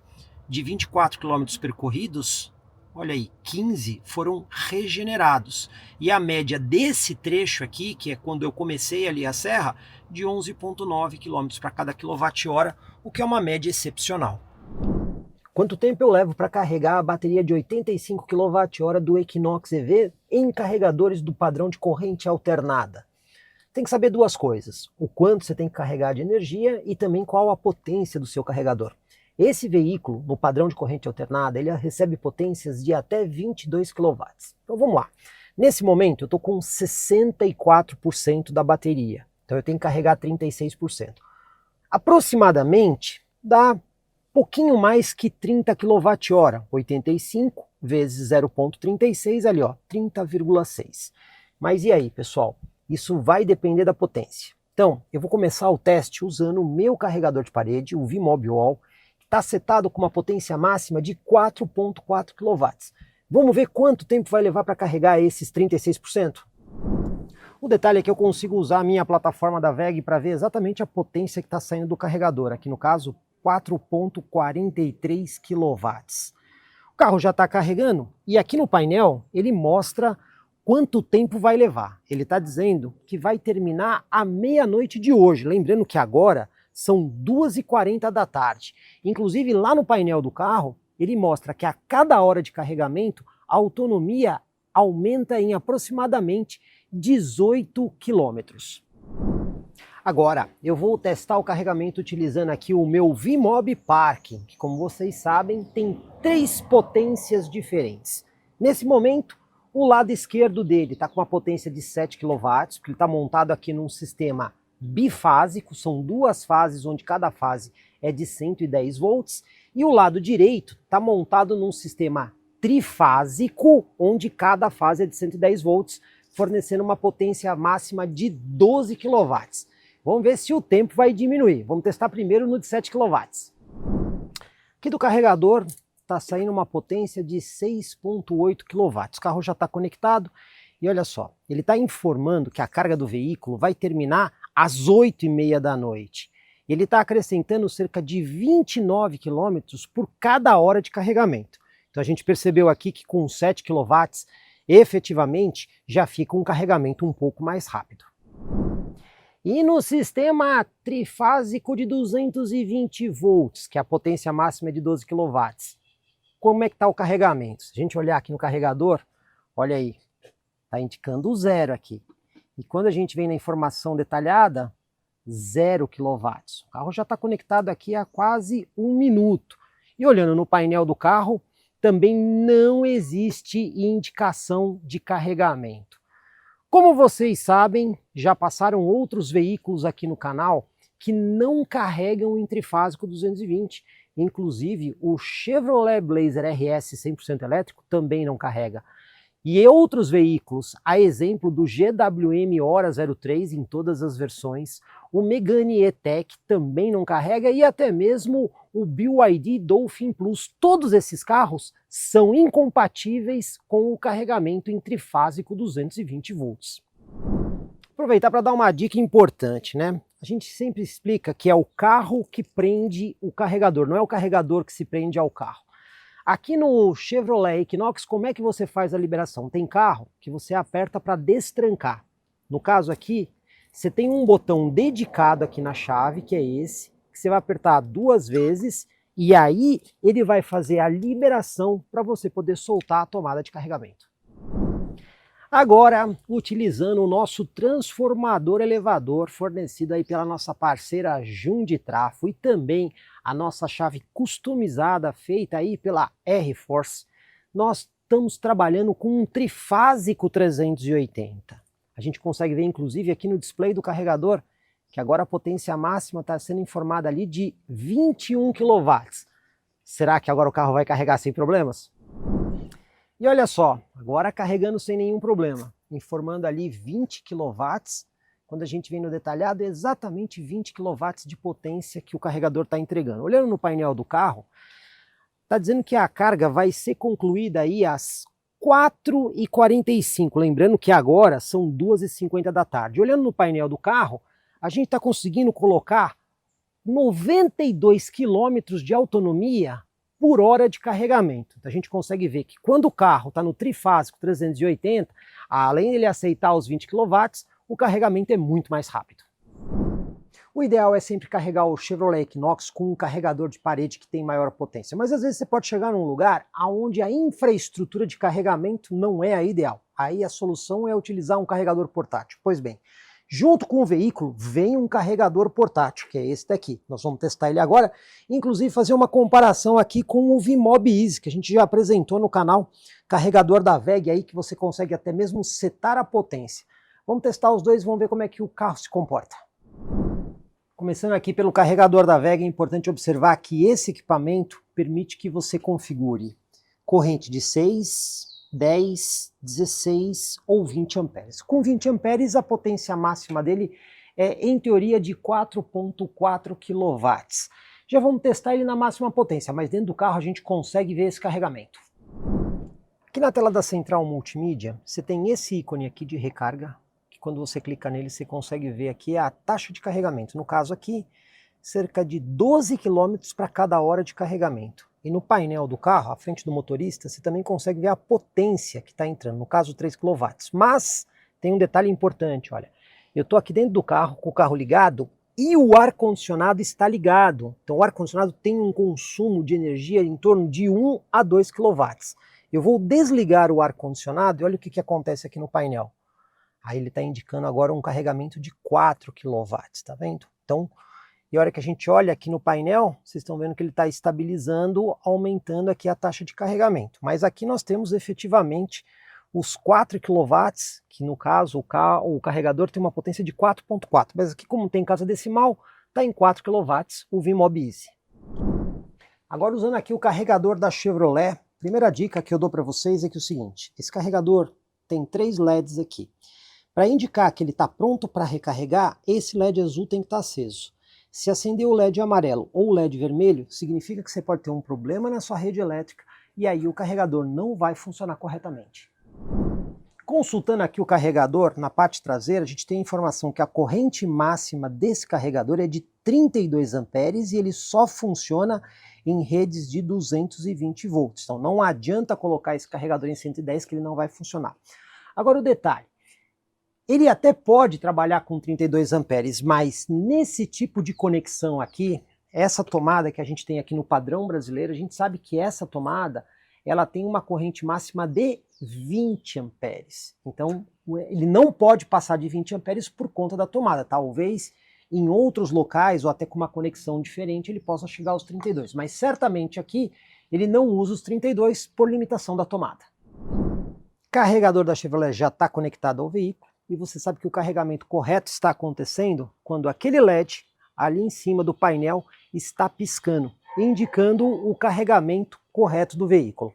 A: De 24 km percorridos, olha aí, 15 foram regenerados. E a média desse trecho aqui, que é quando eu comecei ali a serra, de 11,9 km para cada quilowatt-hora, o que é uma média excepcional. Quanto tempo eu levo para carregar a bateria de 85 kWh do Equinox EV em carregadores do padrão de corrente alternada? Tem que saber duas coisas: o quanto você tem que carregar de energia e também qual a potência do seu carregador. Esse veículo, no padrão de corrente alternada, ele recebe potências de até 22 kW. Então vamos lá. Nesse momento eu estou com 64% da bateria, então eu tenho que carregar 36%. Aproximadamente dá pouquinho mais que 30 kWh, 85 vezes 0,36 ali, ó, 30,6. Mas e aí, pessoal? Isso vai depender da potência. Então, eu vou começar o teste usando o meu carregador de parede, o VMob Wall, que está setado com uma potência máxima de 4,4 kW. Vamos ver quanto tempo vai levar para carregar esses 36%? O detalhe é que eu consigo usar a minha plataforma da WEG para ver exatamente a potência que está saindo do carregador. Aqui no caso, 4,43 kW. O carro já está carregando e aqui no painel ele mostra quanto tempo vai levar. Ele está dizendo que vai terminar à meia-noite de hoje. Lembrando que agora são 2h40 da tarde. Inclusive lá no painel do carro ele mostra que a cada hora de carregamento a autonomia aumenta em aproximadamente 18 quilômetros. Agora, eu vou testar o carregamento utilizando aqui o meu VMob Parking, que como vocês sabem, tem 3 potências diferentes. Nesse momento, o lado esquerdo dele está com uma potência de 7 kW, porque ele está montado aqui num sistema bifásico, são 2 fases, onde cada fase é de 110 volts, e o lado direito está montado num sistema trifásico, onde cada fase é de 110 volts, fornecendo uma potência máxima de 12 kW. Vamos ver se o tempo vai diminuir. Vamos testar primeiro no de 7 kW. Aqui do carregador está saindo uma potência de 6,8 kW. O carro já está conectado e olha só, ele está informando que a carga do veículo vai terminar às 8h30 da noite. Ele está acrescentando cerca de 29 km por cada hora de carregamento. Então a gente percebeu aqui que com 7 kW, efetivamente, já fica um carregamento um pouco mais rápido. E no sistema trifásico de 220 volts, que a potência máxima é de 12 kW, como é que está o carregamento? Se a gente olhar aqui no carregador, olha aí, está indicando 0 aqui. E quando a gente vem na informação detalhada, 0 kW. O carro já está conectado aqui há quase 1 minuto. E olhando no painel do carro, também não existe indicação de carregamento. Como vocês sabem, já passaram outros veículos aqui no canal que não carregam em trifásico 220. Inclusive o Chevrolet Blazer RS 100% elétrico também não carrega. E outros veículos, a exemplo do GWM Hora 03 em todas as versões, o Megane E-Tech também não carrega e até mesmo o BYD Dolphin Plus. Todos esses carros são incompatíveis com o carregamento em trifásico 220 volts. Aproveitar para dar uma dica importante, né? A gente sempre explica que é o carro que prende o carregador, não é o carregador que se prende ao carro. Aqui no Chevrolet Equinox, como é que você faz a liberação? Tem carro que você aperta para destrancar. No caso aqui, você tem um botão dedicado aqui na chave, que é esse, que você vai apertar 2 vezes e aí ele vai fazer a liberação para você poder soltar a tomada de carregamento. Agora, utilizando o nosso transformador elevador fornecido aí pela nossa parceira Junditrafo e também a nossa chave customizada feita aí pela R-Force, nós estamos trabalhando com um trifásico 380. A gente consegue ver inclusive aqui no display do carregador que agora a potência máxima está sendo informada ali de 21 kW. Será que agora o carro vai carregar sem problemas? E olha só, agora carregando sem nenhum problema, informando ali 20 kW, quando a gente vem no detalhado, é exatamente 20 kW de potência que o carregador está entregando. Olhando no painel do carro, está dizendo que a carga vai ser concluída aí às 4h45, lembrando que agora são 2h50 da tarde. Olhando no painel do carro, a gente está conseguindo colocar 92 km de autonomia por hora de carregamento. Então a gente consegue ver que quando o carro está no trifásico 380, além de ele aceitar os 20 kW, o carregamento é muito mais rápido. O ideal é sempre carregar o Chevrolet Equinox com um carregador de parede que tem maior potência, mas às vezes você pode chegar num lugar onde a infraestrutura de carregamento não é a ideal. Aí a solução é utilizar um carregador portátil. Pois bem, junto com o veículo vem um carregador portátil, que é esse daqui. Nós vamos testar ele agora, inclusive fazer uma comparação aqui com o VMOB Easy, que a gente já apresentou no canal, carregador da WEG aí que você consegue até mesmo setar a potência. Vamos testar os dois e vamos ver como é que o carro se comporta. Começando aqui pelo carregador da WEG, é importante observar que esse equipamento permite que você configure corrente de 6, 10, 16 ou 20 amperes. Com 20 amperes, a potência máxima dele é, em teoria, de 4,4 kW. Já vamos testar ele na máxima potência, mas dentro do carro a gente consegue ver esse carregamento. Aqui na tela da central multimídia, você tem esse ícone aqui de recarga, que quando você clica nele você consegue ver aqui a taxa de carregamento. No caso aqui, cerca de 12 km para cada hora de carregamento. E no painel do carro, à frente do motorista, você também consegue ver a potência que está entrando, no caso 3 kW. Mas tem um detalhe importante, olha, eu estou aqui dentro do carro, com o carro ligado, e o ar-condicionado está ligado. Então o ar-condicionado tem um consumo de energia em torno de 1 a 2 kW. Eu vou desligar o ar-condicionado e olha o que acontece aqui no painel. Aí ele está indicando agora um carregamento de 4 kW, tá vendo? Então, e a hora que a gente olha aqui no painel, vocês estão vendo que ele está estabilizando, aumentando aqui a taxa de carregamento. Mas aqui nós temos efetivamente os 4 kW, que no caso o carregador tem uma potência de 4,4. Mas aqui como tem casa decimal, está em 4 kW o VMOB Easy. Agora usando aqui o carregador da Chevrolet, primeira dica que eu dou para vocês é que é o seguinte, esse carregador tem 3 LEDs aqui. Para indicar que ele está pronto para recarregar, esse LED azul tem que estar aceso. Se acender o LED amarelo ou o LED vermelho, significa que você pode ter um problema na sua rede elétrica e aí o carregador não vai funcionar corretamente. Consultando aqui o carregador, na parte traseira, a gente tem a informação que a corrente máxima desse carregador é de 32 amperes e ele só funciona em redes de 220 volts. Então não adianta colocar esse carregador em 110 que ele não vai funcionar. Agora o detalhe, ele até pode trabalhar com 32 amperes, mas nesse tipo de conexão aqui, essa tomada que a gente tem aqui no padrão brasileiro, a gente sabe que essa tomada, ela tem uma corrente máxima de 20 amperes. Então, ele não pode passar de 20 amperes por conta da tomada. Talvez em outros locais, ou até com uma conexão diferente, ele possa chegar aos 32. Mas certamente aqui, ele não usa os 32 por limitação da tomada. O carregador da Chevrolet já está conectado ao veículo. E você sabe que o carregamento correto está acontecendo quando aquele LED ali em cima do painel está piscando, indicando o carregamento correto do veículo.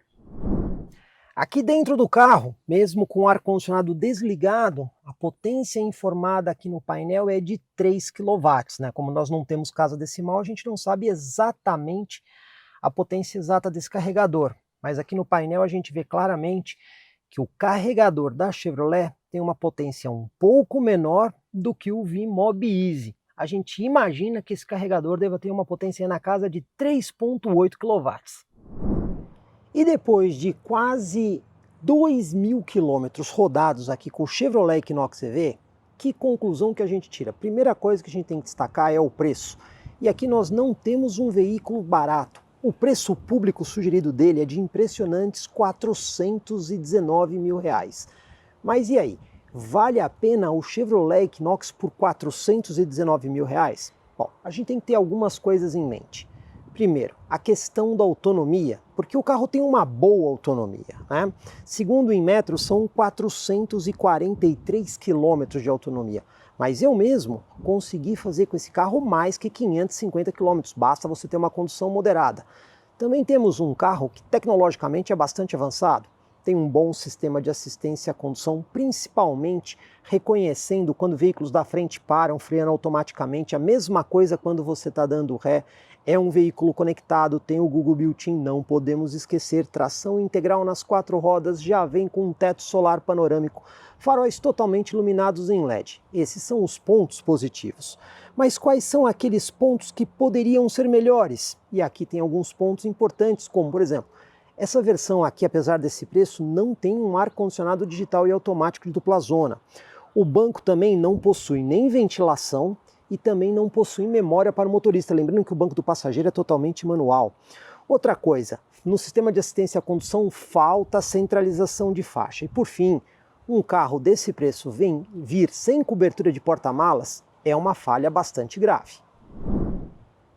A: Aqui dentro do carro, mesmo com o ar-condicionado desligado, a potência informada aqui no painel é de 3 kW. Né? Como nós não temos casa decimal, a gente não sabe exatamente a potência exata desse carregador. Mas aqui no painel a gente vê claramente que o carregador da Chevrolet tem uma potência um pouco menor do que o VMOB Easy. A gente imagina que esse carregador deva ter uma potência na casa de 3,8 kW. E depois de quase 2.000 quilômetros rodados aqui com o Chevrolet Equinox EV, que conclusão que a gente tira? Primeira coisa que a gente tem que destacar é o preço. E aqui nós não temos um veículo barato. O preço público sugerido dele é de impressionantes R$419 mil. Mas e aí? Vale a pena o Chevrolet Equinox por R$419 mil? Bom, a gente tem que ter algumas coisas em mente. Primeiro, a questão da autonomia, porque o carro tem uma boa autonomia, né? Segundo o Inmetro, são 443 quilômetros de autonomia. Mas eu mesmo consegui fazer com esse carro mais que 550 quilômetros, basta você ter uma condução moderada. Também temos um carro que tecnologicamente é bastante avançado. Tem um bom sistema de assistência à condução, principalmente reconhecendo quando veículos da frente param, freando automaticamente. A mesma coisa quando você está dando ré. É um veículo conectado, tem o Google Built-in, não podemos esquecer. Tração integral nas 4 rodas, já vem com um teto solar panorâmico, faróis totalmente iluminados em LED. Esses são os pontos positivos. Mas quais são aqueles pontos que poderiam ser melhores? E aqui tem alguns pontos importantes, como por exemplo, essa versão aqui, apesar desse preço, não tem um ar-condicionado digital e automático de dupla zona. O banco também não possui nem ventilação e também não possui memória para o motorista, lembrando que o banco do passageiro é totalmente manual. Outra coisa, no sistema de assistência à condução falta centralização de faixa. E por fim, um carro desse preço vir sem cobertura de porta-malas é uma falha bastante grave.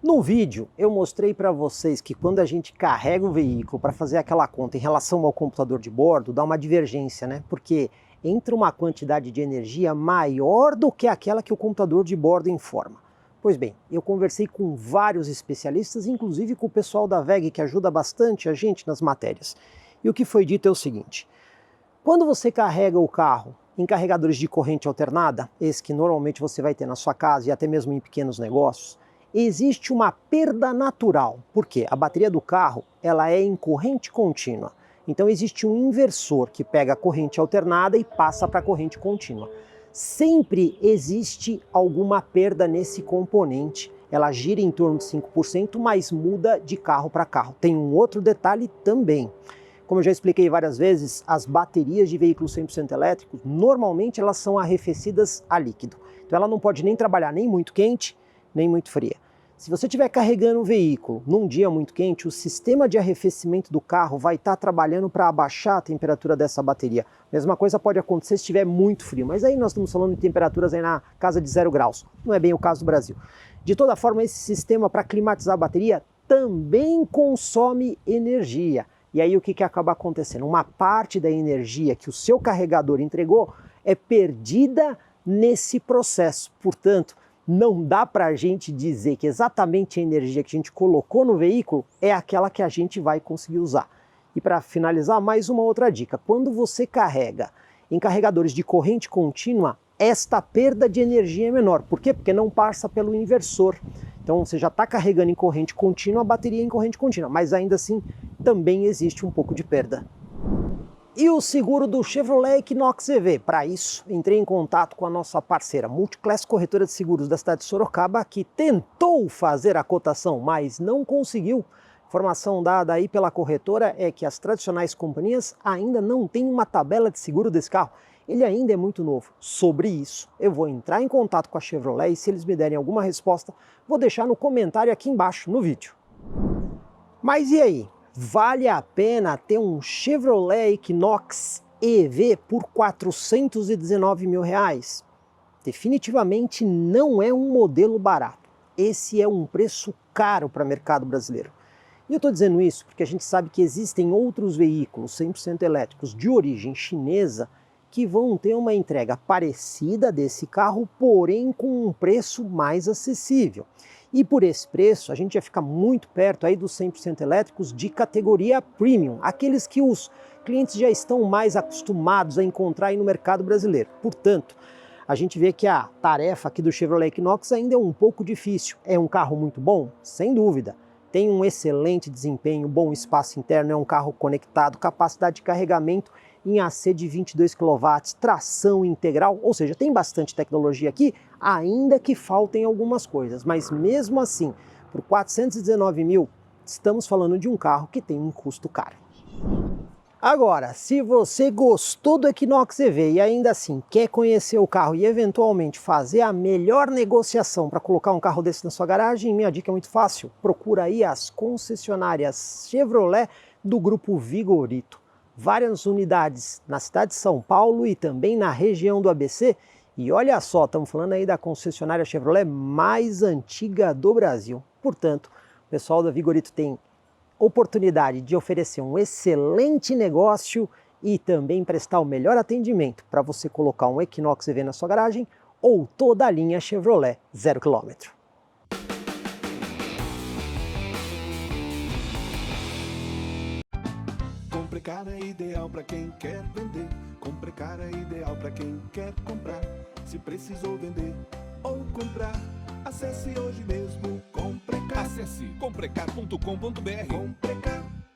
A: No vídeo eu mostrei para vocês que quando a gente carrega o veículo para fazer aquela conta em relação ao computador de bordo, dá uma divergência, né? Porque entra uma quantidade de energia maior do que aquela que o computador de bordo informa. Pois bem, eu conversei com vários especialistas, inclusive com o pessoal da WEG, que ajuda bastante a gente nas matérias. E o que foi dito é o seguinte: quando você carrega o carro em carregadores de corrente alternada, esse que normalmente você vai ter na sua casa e até mesmo em pequenos negócios, existe uma perda natural. Por quê? A bateria do carro ela é em corrente contínua. Então existe um inversor que pega a corrente alternada e passa para a corrente contínua. Sempre existe alguma perda nesse componente. Ela gira em torno de 5%, mas muda de carro para carro. Tem um outro detalhe também. Como eu já expliquei várias vezes, as baterias de veículos 100% elétricos, normalmente elas são arrefecidas a líquido. Então ela não pode nem trabalhar nem muito quente, nem muito fria. Se você estiver carregando o veículo num dia muito quente, o sistema de arrefecimento do carro vai estar trabalhando para abaixar a temperatura dessa bateria. Mesma coisa pode acontecer se estiver muito frio, mas aí nós estamos falando de temperaturas aí na casa de 0 graus. Não é bem o caso do Brasil. De toda forma, esse sistema para climatizar a bateria também consome energia. E aí o que acaba acontecendo? Uma parte da energia que o seu carregador entregou é perdida nesse processo. Portanto, não dá para a gente dizer que exatamente a energia que a gente colocou no veículo é aquela que a gente vai conseguir usar. E para finalizar, mais uma outra dica. Quando você carrega em carregadores de corrente contínua, esta perda de energia é menor. Por quê? Porque não passa pelo inversor. Então você já está carregando em corrente contínua, a bateria em corrente contínua, mas ainda assim também existe um pouco de perda. E o seguro do Chevrolet Equinox EV? Para isso, entrei em contato com a nossa parceira Multiclass Corretora de Seguros da cidade de Sorocaba, que tentou fazer a cotação, mas não conseguiu. Informação dada aí pela corretora é que as tradicionais companhias ainda não têm uma tabela de seguro desse carro. Ele ainda é muito novo. Sobre isso, eu vou entrar em contato com a Chevrolet e se eles me derem alguma resposta, vou deixar no comentário aqui embaixo no vídeo. Mas e aí? Vale a pena ter um Chevrolet Equinox EV por R$419 mil? Definitivamente não é um modelo barato. Esse é um preço caro para o mercado brasileiro. E eu estou dizendo isso porque a gente sabe que existem outros veículos 100% elétricos de origem chinesa que vão ter uma entrega parecida desse carro, porém com um preço mais acessível. E por esse preço, a gente já fica muito perto aí dos 100% elétricos de categoria premium, aqueles que os clientes já estão mais acostumados a encontrar aí no mercado brasileiro. Portanto, a gente vê que a tarefa aqui do Chevrolet Equinox ainda é um pouco difícil. É um carro muito bom? Sem dúvida. Tem um excelente desempenho, bom espaço interno, é um carro conectado, capacidade de carregamento em AC de 22 kW, tração integral, ou seja, tem bastante tecnologia aqui, ainda que faltem algumas coisas, mas mesmo assim, por R$419 mil, estamos falando de um carro que tem um custo caro. Agora, se você gostou do Equinox EV e ainda assim quer conhecer o carro e eventualmente fazer a melhor negociação para colocar um carro desse na sua garagem, minha dica é muito fácil. Procura aí as concessionárias Chevrolet do grupo Vigorito. Várias unidades na cidade de São Paulo e também na região do ABC. E olha só, estamos falando aí da concessionária Chevrolet mais antiga do Brasil. Portanto, O pessoal da Vigorito tem oportunidade de oferecer um excelente negócio e também prestar o melhor atendimento para você colocar um Equinox EV na sua garagem ou toda a linha Chevrolet 0 km.
B: Comprecar é ideal para quem quer vender. Comprecar é ideal para quem quer comprar. Se precisou vender ou comprar, acesse hoje mesmo Comprecar.
C: Acesse comprecar.com.br.
B: Comprecar.